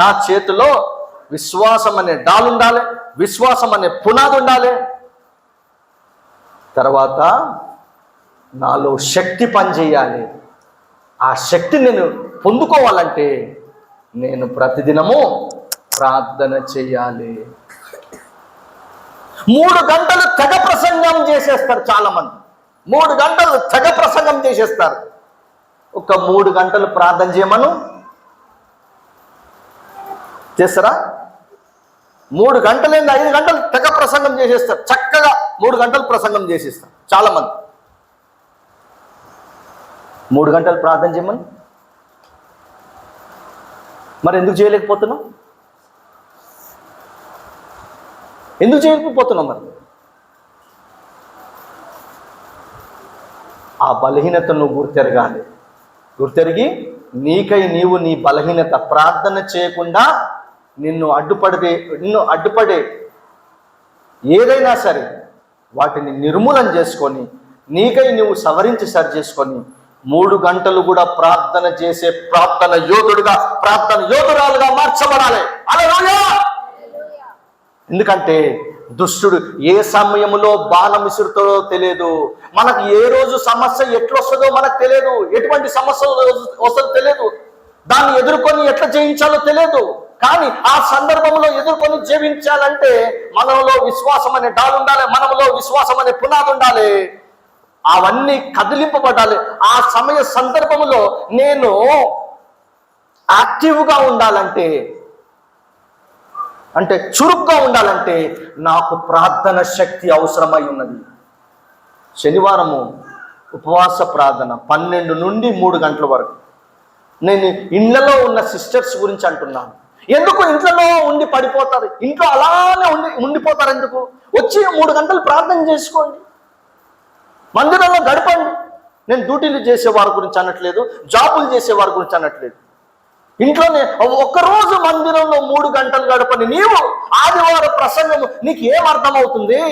నా చేతిలో విశ్వాసం అనే డాలు ఉండాలి, విశ్వాసం అనే పునాది ఉండాలి. తర్వాత నాలో శక్తి పనిచేయాలి. ఆ శక్తి నేను పొందుకోవాలంటే నేను ప్రతిదినము ప్రార్థన చేయాలి. 3 గంటలు తెగ ప్రసంగం చేసేస్తారు చాలామంది. 3 గంటలు తెగ ప్రసంగం చేసేస్తారు. ఒక 3 గంటలు ప్రార్థన చేయమను చేస్తారా? 3 గంటలు 5 గంటలు తెగ ప్రసంగం చేసేస్తారు. చక్కగా 3 గంటలు ప్రసంగం చేసేస్తారు చాలామంది. 3 గంటలు ప్రార్థన చేయమని మరి ఎందుకు చేయలేకపోతున్నాం? మరి ఆ బలహీనతను నువ్వు గుర్తెరిగి నీకై నీవు నీ బలహీనత ప్రార్థన చేయకుండా నిన్ను అడ్డుపడే ఏదైనా సరే వాటిని నిర్మూలన చేసుకొని నీకై నువ్వు సవరించి సరి చేసుకొని 3 గంటలు కూడా ప్రార్థన చేసే ప్రార్థన యోధురాలుగా మార్చబడాలి. హల్లెలూయా! ఎందుకంటే దుష్టుడు ఏ సమయంలో బాణం విసురుతాడో తెలియదు. మనకు ఏ రోజు సమస్య ఎట్లొస్తుందో మనకు తెలియదు. ఎటువంటి సమస్య వస్తుందో తెలియదు. దాన్ని ఎదుర్కొని ఎట్లా జయించాలో తెలియదు. కానీ ఆ సందర్భంలో ఎదుర్కొని జీవించాలంటే మనలో విశ్వాసం అనే డాలు ఉండాలి, మనలో విశ్వాసం అనే పునాది ఉండాలి. అవన్నీ కదిలింపబడాలి. ఆ సమయ సందర్భంలో నేను యాక్టివ్గా ఉండాలంటే, అంటే చురుగ్గా ఉండాలంటే నాకు ప్రార్థన శక్తి అవసరమై ఉన్నది. శనివారము ఉపవాస ప్రార్థన 12 నుండి 3 గంటల వరకు. నేను ఇళ్లలో ఉన్న సిస్టర్స్ గురించి అంటున్నాను. ఎందుకు ఇంట్లో ఉండి పడిపోతారు? ఇంట్లో అలానే ఉండిపోతారు ఎందుకు? వచ్చి 3 గంటలు ప్రార్థన చేసుకోండి, మందిరంలో గడపండి. నేను డ్యూటీలు చేసేవారి గురించి అనట్లేదు, జాబులు చేసేవారి గురించి అనట్లేదు. ఇంట్లోనే ఒక్కరోజు మందిరంలో 3 గంటలు గడపని నీవు ఆదివారం ప్రసంగము నీకు ఏమర్థమవుతుంది?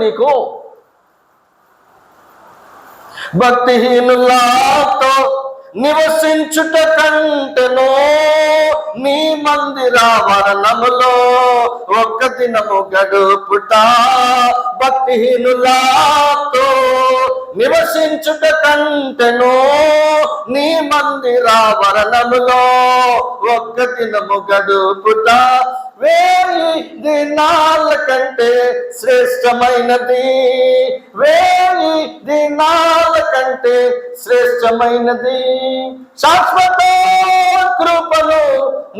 నీకు? భక్తిహీనులతో నివసించుట కంటెను నీ మందిరావరణములో ఒక్క దినము గడుపుట. భక్తిహీనులతో నివసించుట కంటెను నీ మందిరావరణములో ఒక్క దినము గడుపుట 1000 దినాల కంటే శ్రేష్టమైనది. 1000 దినాల కంటే శ్రేష్టమైనది. శాశ్వత కృపను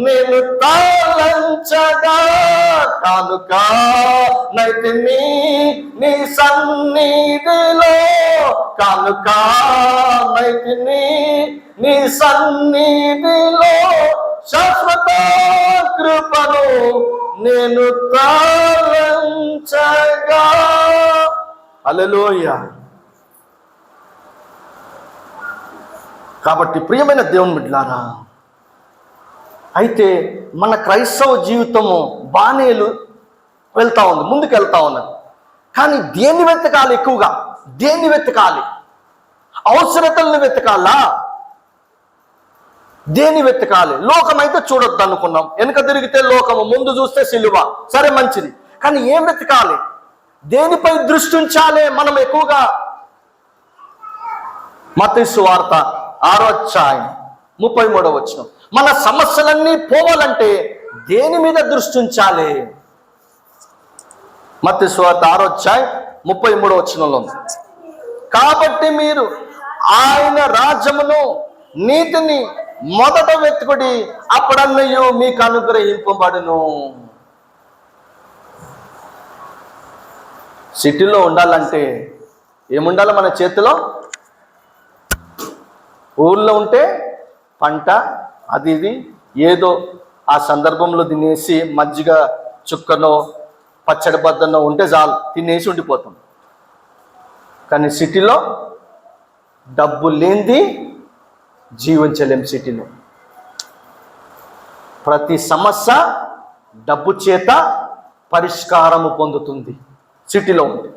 నేను తాళంచగా కానుక నైతిని నీ సన్నిధిలో. కానుక నైతిని నీ సన్నిధిలో. శాశ్వత కృపను నేను తాళంచగా. హల్లెలూయా! కాబట్టి ప్రియమైన దేవుని బిడ్డలారా, అయితే మన క్రైస్తవ జీవితము బానేలు వెళ్తా ఉంది, ముందుకు వెళ్తా ఉన్నది. కానీ దేన్ని వెతకాలి? ఎక్కువగా దేన్ని వెతకాలి? అవసరతలను వెతకాలా? దేన్ని వెతకాలి? లోకమైతే చూడొద్దు అనుకున్నాం. వెనుక తిరిగితే లోకము, ముందు చూస్తే సిలువ. సరే, మంచిది. కానీ ఏం వెతకాలి? దేనిపై దృష్టి ఉంచాలి మనం ఎక్కువగా? మత్తయి సువార్త 6వ అధ్యాయం 33వ వచనం. మన సమస్యలన్నీ పోవాలంటే దేని మీద దృష్టి ఉంచాలి? మత్తయి సువార్త 6వ అధ్యాయం 33వ వచనంలో ఉంది. కాబట్టి మీరు ఆయన రాజ్యమును నీతిని మొదట వెతుకుడి, అప్పుడన్నయు మీకు అనుగ్రహింపబడును. సిటీలో ఉండాలంటే ఏముండాలి మన చేతిలో? ఊళ్ళో ఉంటే పంట అది ఇది ఏదో ఆ సందర్భంలో తినేసి మజ్జిగ చుక్కనో పచ్చడి బద్దనో ఉంటే చాలు, తినేసి ఉండిపోతాం. కానీ సిటీలో డబ్బు లేనిది జీవించలేం. సిటీలో ప్రతి సమస్య డబ్బు చేత పరిష్కారము పొందుతుంది సిటీలో ఉంది.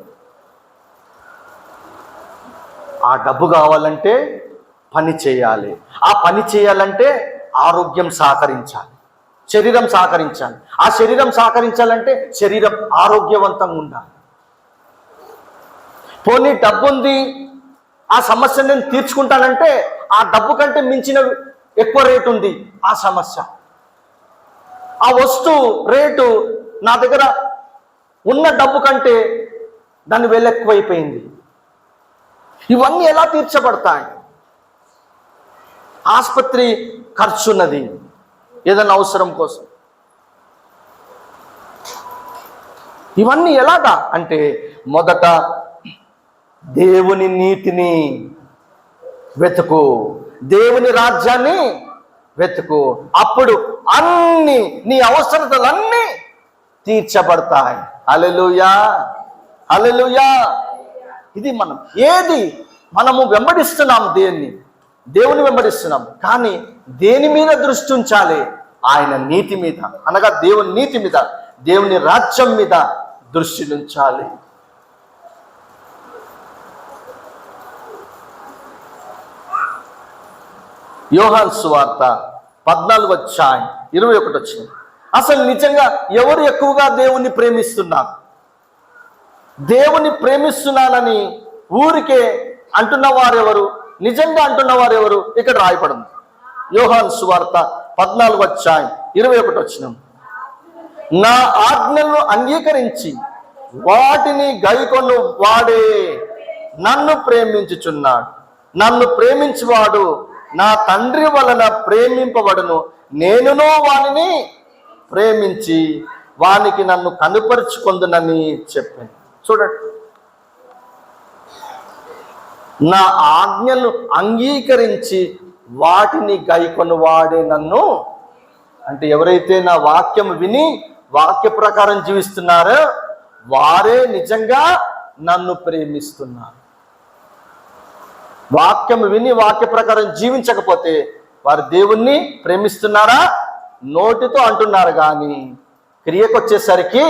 ఆ డబ్బు కావాలంటే పని చేయాలి. ఆ పని చేయాలంటే ఆరోగ్యం సహకరించాలి, శరీరం సహకరించాలి. ఆ శరీరం సహకరించాలంటే శరీరం ఆరోగ్యవంతంగా ఉండాలి. పోనీ డబ్బు ఉంది, ఆ సమస్యను నేను తీర్చుకుంటానంటే ఆ డబ్బు కంటే మించిన ఎక్కువ రేటు ఉంది ఆ సమస్య. ఆ వస్తువు రేటు నా దగ్గర ఉన్న డబ్బు కంటే దాని విల ఎక్కువైపోయింది. ఇవన్నీ ఎలా తీర్చబడతాయి? ఆసుపత్రి ఖర్చు ఉన్నది ఏదైనా అవసరం కోసం. ఇవన్నీ ఎలాగా అంటే మొదట దేవుని నీతిని వెతుకు, దేవుని రాజ్యాన్ని వెతుకు, అప్పుడు అన్ని నీ అవసరతలన్నీ తీర్చబడతాయి. హల్లెలూయా, హల్లెలూయా. ఇది మనము వెంబడిస్తున్నాం, దేవుని వెంబడిస్తున్నాం. కానీ దేని మీద దృష్టి ఉంచాలి? ఆయన నీతి మీద, అనగా దేవుని నీతి మీద, దేవుని రాజ్యం మీద దృష్టి ఉంచాలి. యోహాను సువార్త 14:21. అసలు నిజంగా ఎవరు ఎక్కువగా దేవుణ్ణి ప్రేమిస్తున్నారు? దేవుని ప్రేమిస్తున్నానని ఊరికే అంటున్న వారెవరు, నిజంగా అంటున్న వారెవరు? ఇక్కడ రాయబడింది. యోహాను సువార్త 14:21. నా ఆజ్ఞలను అంగీకరించి వాటిని గైకొను వాడే నన్ను ప్రేమించుచున్నాడు. నన్ను ప్రేమించువాడు నా తండ్రి వలన ప్రేమింపబడును. నేనునో వానిని ప్రేమించి వానికి నన్ను కనుపరుచుకొందునని చెప్పాను. చూడండి, నా ఆజ్ఞలు అంగీకరించి వాటిని గైకొను వాడే నన్ను, అంటే ఎవరైతే నా వాక్యం విని వాక్య ప్రకారం జీవిస్తున్నారో వారే నిజంగా నన్ను ప్రేమిస్తున్నారు. వాక్యం విని వాక్య ప్రకారం జీవించకపోతే వారు దేవుణ్ణి ప్రేమిస్తున్నారా? నోటితో అంటున్నారు కానీ క్రియకొచ్చేసరికి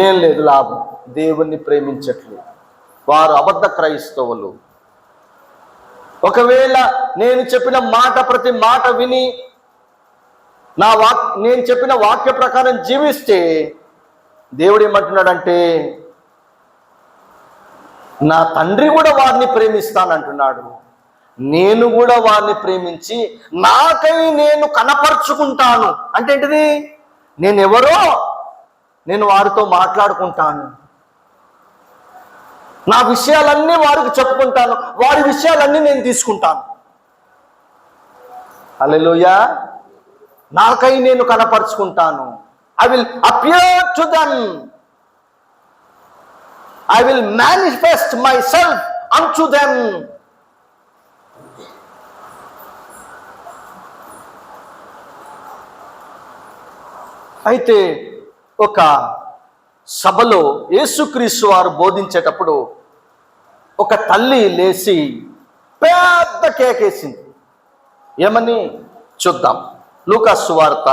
ఏం లేదు లాభం. దేవుణ్ణి ప్రేమించట్లేదు. వారు అబద్ధ క్రైస్తవులు. ఒకవేళ నేను చెప్పిన మాట, ప్రతి మాట విని నేను చెప్పిన వాక్య ప్రకారం జీవిస్తే దేవుడు ఏమంటున్నాడంటే నా తండ్రి కూడా వారిని ప్రేమిస్తానంటున్నాడు. నేను కూడా వారిని ప్రేమించి నాకై నేను కనపరుచుకుంటాను. అంటే ఏంటిది? నేనెవరో నేను వారితో మాట్లాడుకుంటాను, నా విషయాలన్నీ వారికి చెప్పుకుంటాను, వారి విషయాలన్నీ నేను తీసుకుంటాను. హల్లెలూయా. నాకై నేను కనపరుచుకుంటాను. I will appear to them, I will manifest myself unto them. అయితే ఒక సభలో యేసుక్రీస్తు వారు బోధించేటప్పుడు ఒక తల్లి లేచి పెద్ద కేకేసింది. ఏమని చూద్దాం. లూకా సువార్త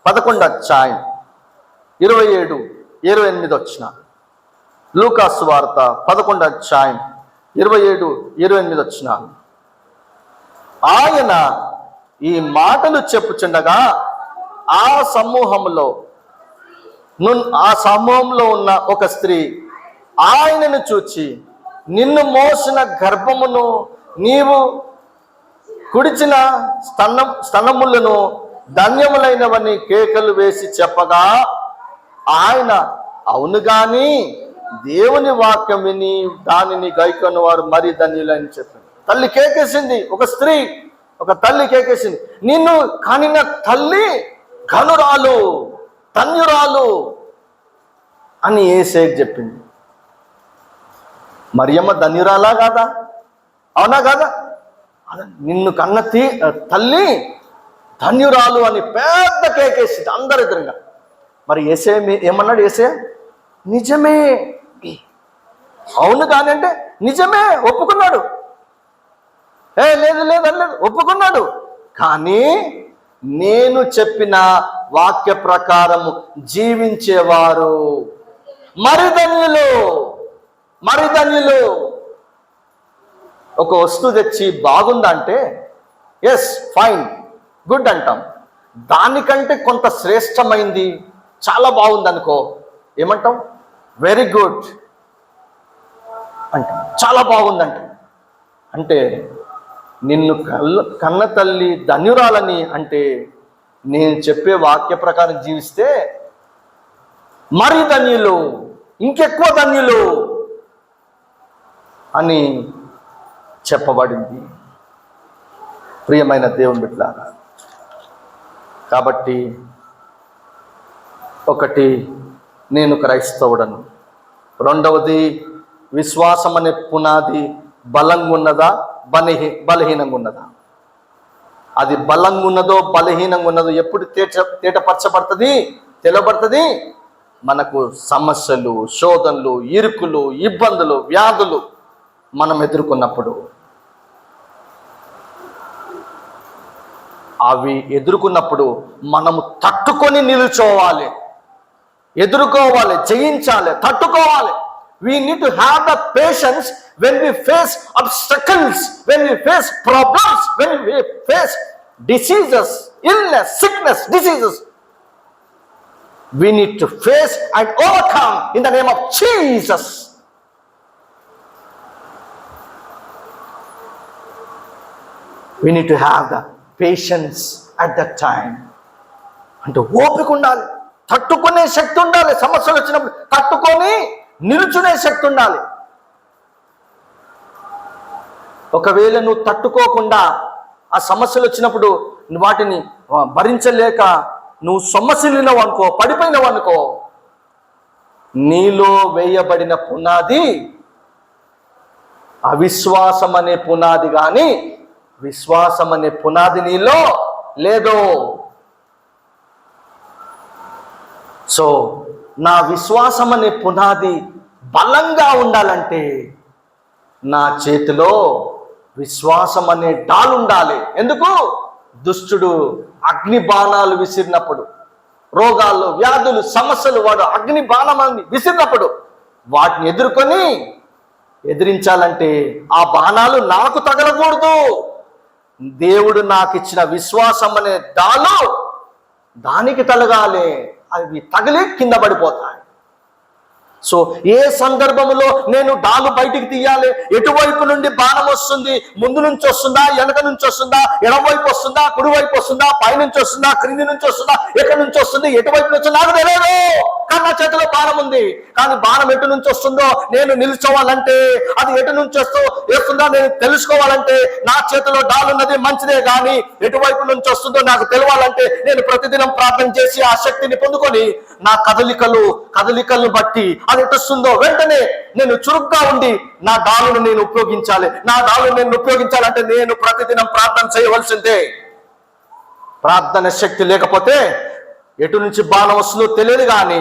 11:27-28. లూకా సువార్త 11:27-28. ఆయన ఈ మాటలు చెప్పుచుండగా ఆ సమూహంలో ఉన్న ఒక స్త్రీ ఆయనను చూచి, నిన్ను మోసిన గర్భమును నీవు కుడిచిన స్తనములను ధన్యములైనవని కేకలు వేసి చెప్పగా ఆయన, అవును గాని దేవుని వాక్యం విని దానిని గైకొన్న వారు మరి ధన్యులని చెప్పారు. తల్లి కేకేసింది. ఒక తల్లి కేకేసింది, నిన్ను కనిన తల్లి ఘనురాలు, ధన్యురాలు అని యేసేకు చెప్పింది. మరియమ్మ ధన్యురాలా కాదా? అవునా కాదా? నిన్ను కన్న తల్లి ధన్యురాలు అని పెద్ద కేకేసింది అందరి ఎదురుగా. మరి యేసే ఏమన్నాడు? యేసే నిజమే, అవును కానీ అంటే నిజమే, ఒప్పుకున్నాడు. లేదు లేదు అనలేదు, ఒప్పుకున్నాడు. కానీ నేను చెప్పిన వాక్య ప్రకారము జీవించేవారు మరి ధన్యులు, మరి ధన్యులు. ఒక వస్తువు తెచ్చి బాగుందంటే ఎస్ ఫైన్ గుడ్ అంటాం. దానికంటే కొంత శ్రేష్టమైంది చాలా బాగుంది అనుకో, ఏమంటాం? వెరీ గుడ్ అంటాం, చాలా బాగుందంట. అంటే నిన్ను కన్న తల్లి ధన్యురాలని అంటే నేను చెప్పే వాక్య ప్రకారం జీవిస్తే మరి ధన్యులు, ఇంకెక్కువ ధన్యులు అని చెప్పబడింది. ప్రియమైన దేవుని బిడ్డలారా, కాబట్టి ఒకటి, నేను క్రైస్తవుడను. రెండవది, విశ్వాసం అనే పునాది బలంగా ఉన్నదా బలహీనంగా ఉన్నదా? అది బలంగా ఉన్నదో బలహీనంగా ఉన్నదో ఎప్పుడు తేటపరచబడుతుంది, తెలబడుతుంది? మనకు సమస్యలు, శోధనలు, ఇరుకులు, ఇబ్బందులు, వ్యాధులు మనం ఎదుర్కొన్నప్పుడు. అవి ఎదుర్కొన్నప్పుడు మనము తట్టుకొని నిలుచోవాలి, ఎదుర్కోవాలి, జయించాలి, తట్టుకోవాలి. We need to have the patience when we face obstacles, when we face problems, when we face diseases, illness, sickness, diseases. We need to face and overcome in the name of Jesus. We need to have the patience at that time. అంటే ఓపిక ఉండాలి, తట్టుకునే శక్తి ఉండాలి. సమస్యలు వచ్చినప్పుడు తట్టుకొని నిలుచునే శక్తి ఉండాలి. ఒకవేళ నువ్వు తట్టుకోకుండా ఆ సమస్యలు వచ్చినప్పుడు వాటిని భరించలేక నువ్వు సొమ్మసిల్లినవు అనుకో, పడిపోయినవు అనుకో, నీలో వేయబడిన పునాది అవిశ్వాసం అనే పునాది, కానీ విశ్వాసం అనే పునాది నీలో లేదు. సో నా విశ్వాసం అనే పునాది బలంగా ఉండాలంటే నా చేతిలో విశ్వాసం అనే డాలు ఉండాలి. ఎందుకు? దుష్టుడు అగ్ని బాణాలు విసిరినప్పుడు, రోగాలు, వ్యాధులు, సమస్యలు వాడు అగ్ని బాణాన్ని విసిరినప్పుడు వాటిని ఎదిరించాలంటే ఆ బాణాలు నాకు తగలకూడదు. దేవుడు నాకు ఇచ్చిన విశ్వాసం అనే డాలు దానికి తలగాలి. అవి తగిలి కింద పడిపోతాయి. సో ఏ సందర్భంలో నేను డాలు బయటికి తీయాలి? ఎటువైపు నుండి బాణం వస్తుంది? ముందు నుంచి వస్తుందా, వెనక నుంచి వస్తుందా, ఎడమవైపు వస్తుందా, కుడివైపు వస్తుందా, పైనుంచి వస్తుందా, క్రింది నుంచి వస్తుందా, ఎక్కడి నుంచి వస్తుంది, ఎటువైపు నుంచి నాకు తెలియదు. కానీ నా చేతిలో బాణం ఉంది. కానీ బాణం ఎటు నుంచి వస్తుందో నేను నిల్చోవాలంటే, అది ఎటు నుంచి వస్తుందో నేను తెలుసుకోవాలంటే నా చేతిలో డాలున్నది మంచిదే. కానీ ఎటువైపు నుంచి వస్తుందో నాకు తెలవాలంటే నేను ప్రతిదినం ప్రార్థన చేసి ఆ శక్తిని పొందుకొని నా కదలికలను బట్టి అది ఎటు వస్తుందో వెంటనే నేను చురుగ్గా ఉండి నా డాలును నేను ఉపయోగించాలి. నా డాలును నేను ఉపయోగించాలంటే నేను ప్రతిదినం ప్రార్థన చేయవలసిందే. ప్రార్థన శక్తి లేకపోతే ఎటు నుంచి బాణం వస్తుందో తెలియదు. కానీ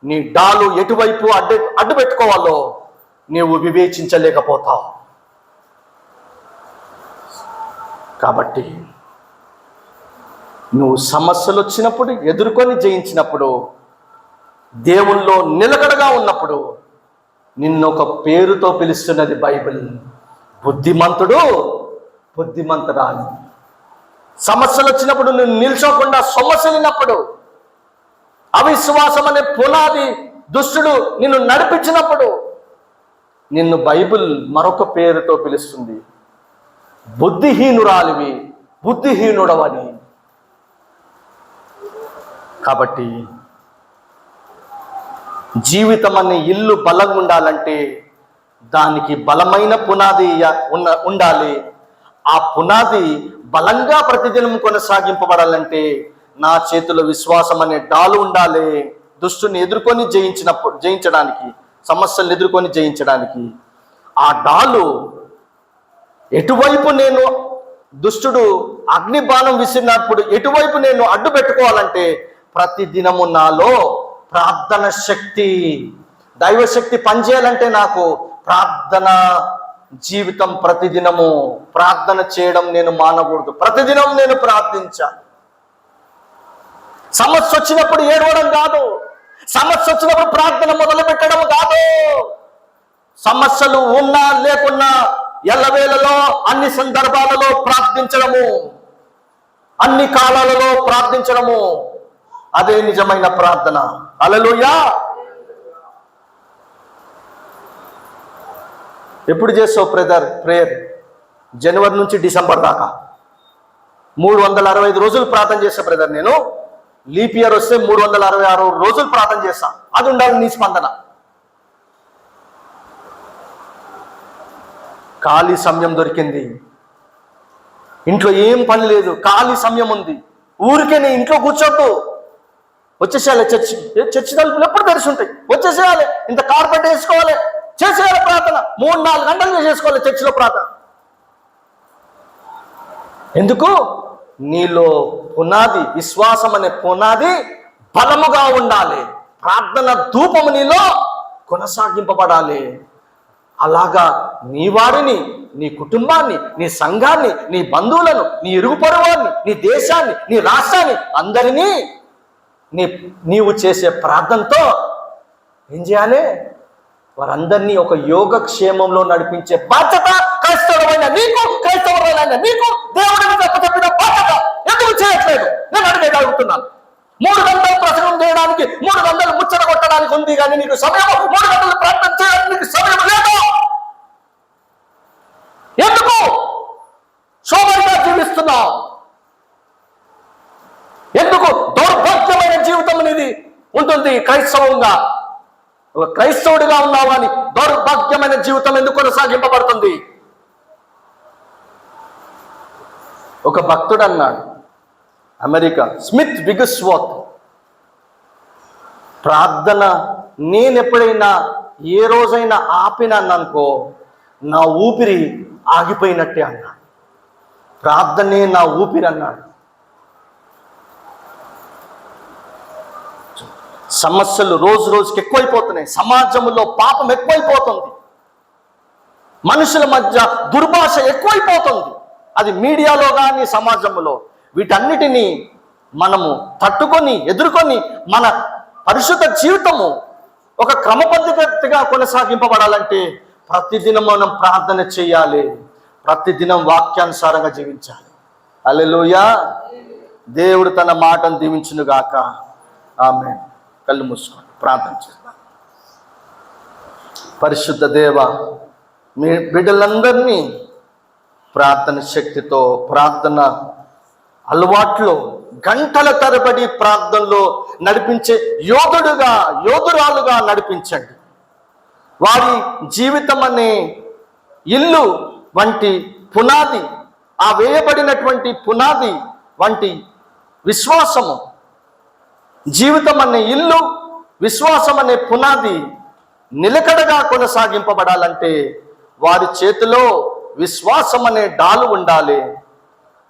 నీ డాలు ఎటువైపు అడ్డు పెట్టుకోవాలో నీవు వివేచించలేకపోతావు. కాబట్టి నువ్వు సమస్యలు వచ్చినప్పుడు, ఎదుర్కొని జయించినప్పుడు, దేవుల్లో నిలకడగా ఉన్నప్పుడు నిన్ను ఒక పేరుతో పిలుస్తున్నది బైబిల్. బుద్ధిమంతుడు, బుద్ధిమంతురాలు. సమస్యలు వచ్చినప్పుడు నువ్వు నిల్చోకుండా సొమ్మసిల్లినప్పుడు, అవిశ్వాసం అనే పునాది దుష్టుడు నిన్ను నడిపించినప్పుడు నిన్ను బైబిల్ మరొక పేరుతో పిలుస్తుంది. బుద్ధిహీనురాలివి, బుద్ధిహీనుడవని. కాబట్టి జీవితం అనే ఇల్లు బలంగా ఉండాలంటే దానికి బలమైన పునాది ఉండాలి. ఆ పునాది బలంగా ప్రతిదినం కొనసాగింపబడాలంటే నా చేతిలో విశ్వాసం అనే డాలు ఉండాలి. దుష్టుని ఎదుర్కొని జయించడానికి, సమస్యలను ఎదుర్కొని జయించడానికి ఆ డాలు ఎటువైపు నేను, దుష్టుడు అగ్ని బాణం విసిరినప్పుడు ఎటువైపు నేను అడ్డు పెట్టుకోవాలంటే ప్రతిదినము నాలో ప్రార్థన శక్తి, దైవశక్తి పనిచేయాలంటే నాకు ప్రార్థన జీవితం, ప్రతిదినము ప్రార్థన చేయడం నేను మానకూడదు. ప్రతిదినం నేను ప్రార్థించాలి. సమస్య వచ్చినప్పుడు ఏడవడం కాదు, సమస్య వచ్చినప్పుడు ప్రార్థన మొదలు పెట్టడం కాదు. సమస్యలు ఉన్నా లేకున్నా ఎల్లవేళలో అన్ని సందర్భాలలో ప్రార్థించడము, అన్ని కాలాలలో ప్రార్థించడము, అదే నిజమైన ప్రార్థన. హల్లెలూయా. ఎప్పుడు చేస్తావు ప్రేయర్? జనవరి నుంచి డిసెంబర్ దాకా 365 రోజులు ప్రార్థన చేస్తా బ్రదర్. నేను లీప్ ఇయర్ వస్తే 366 రోజులు ప్రార్థన చేస్తా. అది ఉండాలి నీ స్పందన. ఖాళీ సమయం దొరికింది, ఇంట్లో ఏం పని లేదు, ఖాళీ సమయం ఉంది, ఊరికే నీ ఇంట్లో కూర్చోద్దు. వచ్చేసేయాలి చర్చి తలుపులు ఎప్పుడు తెరిచి ఉంటాయి. వచ్చేసేయాలి, ఇంత కార్పెట్ వేసుకోవాలి, చేసేయాలి ప్రార్థన. 3-4 గంటలు చేసుకోవాలి చర్చిలో ప్రార్థన. ఎందుకు? నీలో పునాది, విశ్వాసం అనే పునాది బలముగా ఉండాలి. ప్రార్థన ధూపము నీలో కొనసాగింపబడాలి. అలాగా నీ వారిని, నీ కుటుంబాన్ని, నీ సంఘాన్ని, నీ బంధువులను, నీ ఇరుగు పొరుగువారిని, నీ దేశాన్ని, నీ రాష్ట్రాన్ని, అందరినీ నీవు చేసే ప్రార్థనతో ఏం చేయాలి? వారందరినీ ఒక యోగక్షేమంలో నడిపించే బాధ్యత క్రైస్తవుడైన నీకు దేవుడిని చెప్పిన బాధ్యత ఎందుకు చేయట్లేదు? నేను అడుగుతున్నాను. 3 గంటలు ప్రసంగం చేయడానికి, 3 గంటలు ముచ్చట కొట్టడానికి ఉంది, కానీ నీకు సమయం 3 గంటలు ప్రార్థన చేయడానికి నీకు సమయం లేదు. ఎందుకు శోభంగా జీవిస్తున్నావు? ఎందుకు దౌర్భాగ్యమైన జీవితం అనేది ఉంటుంది క్రైస్తవంగా? ఒక క్రైస్తవుడిగా ఉన్నావు అని దౌర్భాగ్యమైన జీవితం ఎందుకు కొనసాగింపబడుతుంది? ఒక భక్తుడు అన్నాడు, అమెరికా స్మిత్ విగ్స్వర్త్, ప్రార్థన నేను ఎప్పుడైనా ఏ రోజైనా ఆపినాననుకో నా ఊపిరి ఆగిపోయినట్టే అన్నాడు. ప్రార్థనే నా ఊపిరి అన్నాడు. సమస్యలు రోజు రోజుకి ఎక్కువైపోతున్నాయి. సమాజంలో పాపం ఎక్కువైపోతుంది. మనుషుల మధ్య దుర్భాష ఎక్కువైపోతుంది. అది మీడియాలో కానీ సమాజంలో. వీటన్నిటినీ మనము తట్టుకొని ఎదుర్కొని మన పరిశుద్ధ జీవితము ఒక క్రమపద్ధతిగా కొనసాగింపబడాలంటే ప్రతిదినం మనం ప్రార్థన చేయాలి. ప్రతిదినం వాక్యానుసారంగా జీవించాలి. హల్లెలూయా. దేవుడు తన మాటను దీవించును గాక. ఆమేన్. కళ్ళు మూసుకోండి, ప్రార్థన చేద్దాం. పరిశుద్ధ దేవ, మీ బిడ్డలందరినీ ప్రార్థన శక్తితో, ప్రార్థన అలవాట్లో, గంటల తరబడి ప్రార్థనలో నడిపించే యోధురాలుగా నడిపించండి. వారి జీవితం అనే ఇల్లు వంటి పునాది, ఆ వేయబడినటువంటి పునాది వంటి విశ్వాసము, జీవితం అనే ఇల్లు, విశ్వాసం అనే పునాది నిలకడగా కొనసాగింపబడాలంటే వారి చేతిలో విశ్వాసం అనే డాలు ఉండాలి.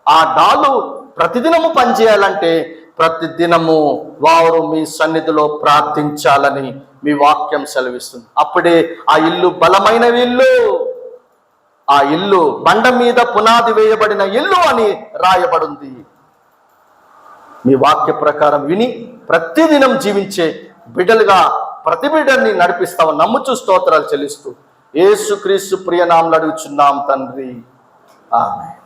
ఆ డాలు ప్రతిదినము పనిచేయాలంటే ప్రతిదినము వారు మీ సన్నిధిలో ప్రార్థించాలని మీ వాక్యం సెలవిస్తుంది. అప్పుడే ఆ ఇల్లు బలమైన ఇల్లు, ఆ ఇల్లు బండ మీద పునాది వేయబడిన ఇల్లు అని రాయబడింది. మీ వాక్య ప్రకారం విని ప్రతిదినం జీవించే బిడ్డలుగా ప్రతి బిడ్డల్ని నడిపిస్తామని నమ్ముచూ స్తోత్రాలు చెల్లిస్తూ యేసుక్రీస్తు ప్రియనామములో అడుగుచున్నాం తండ్రి. ఆమేన్.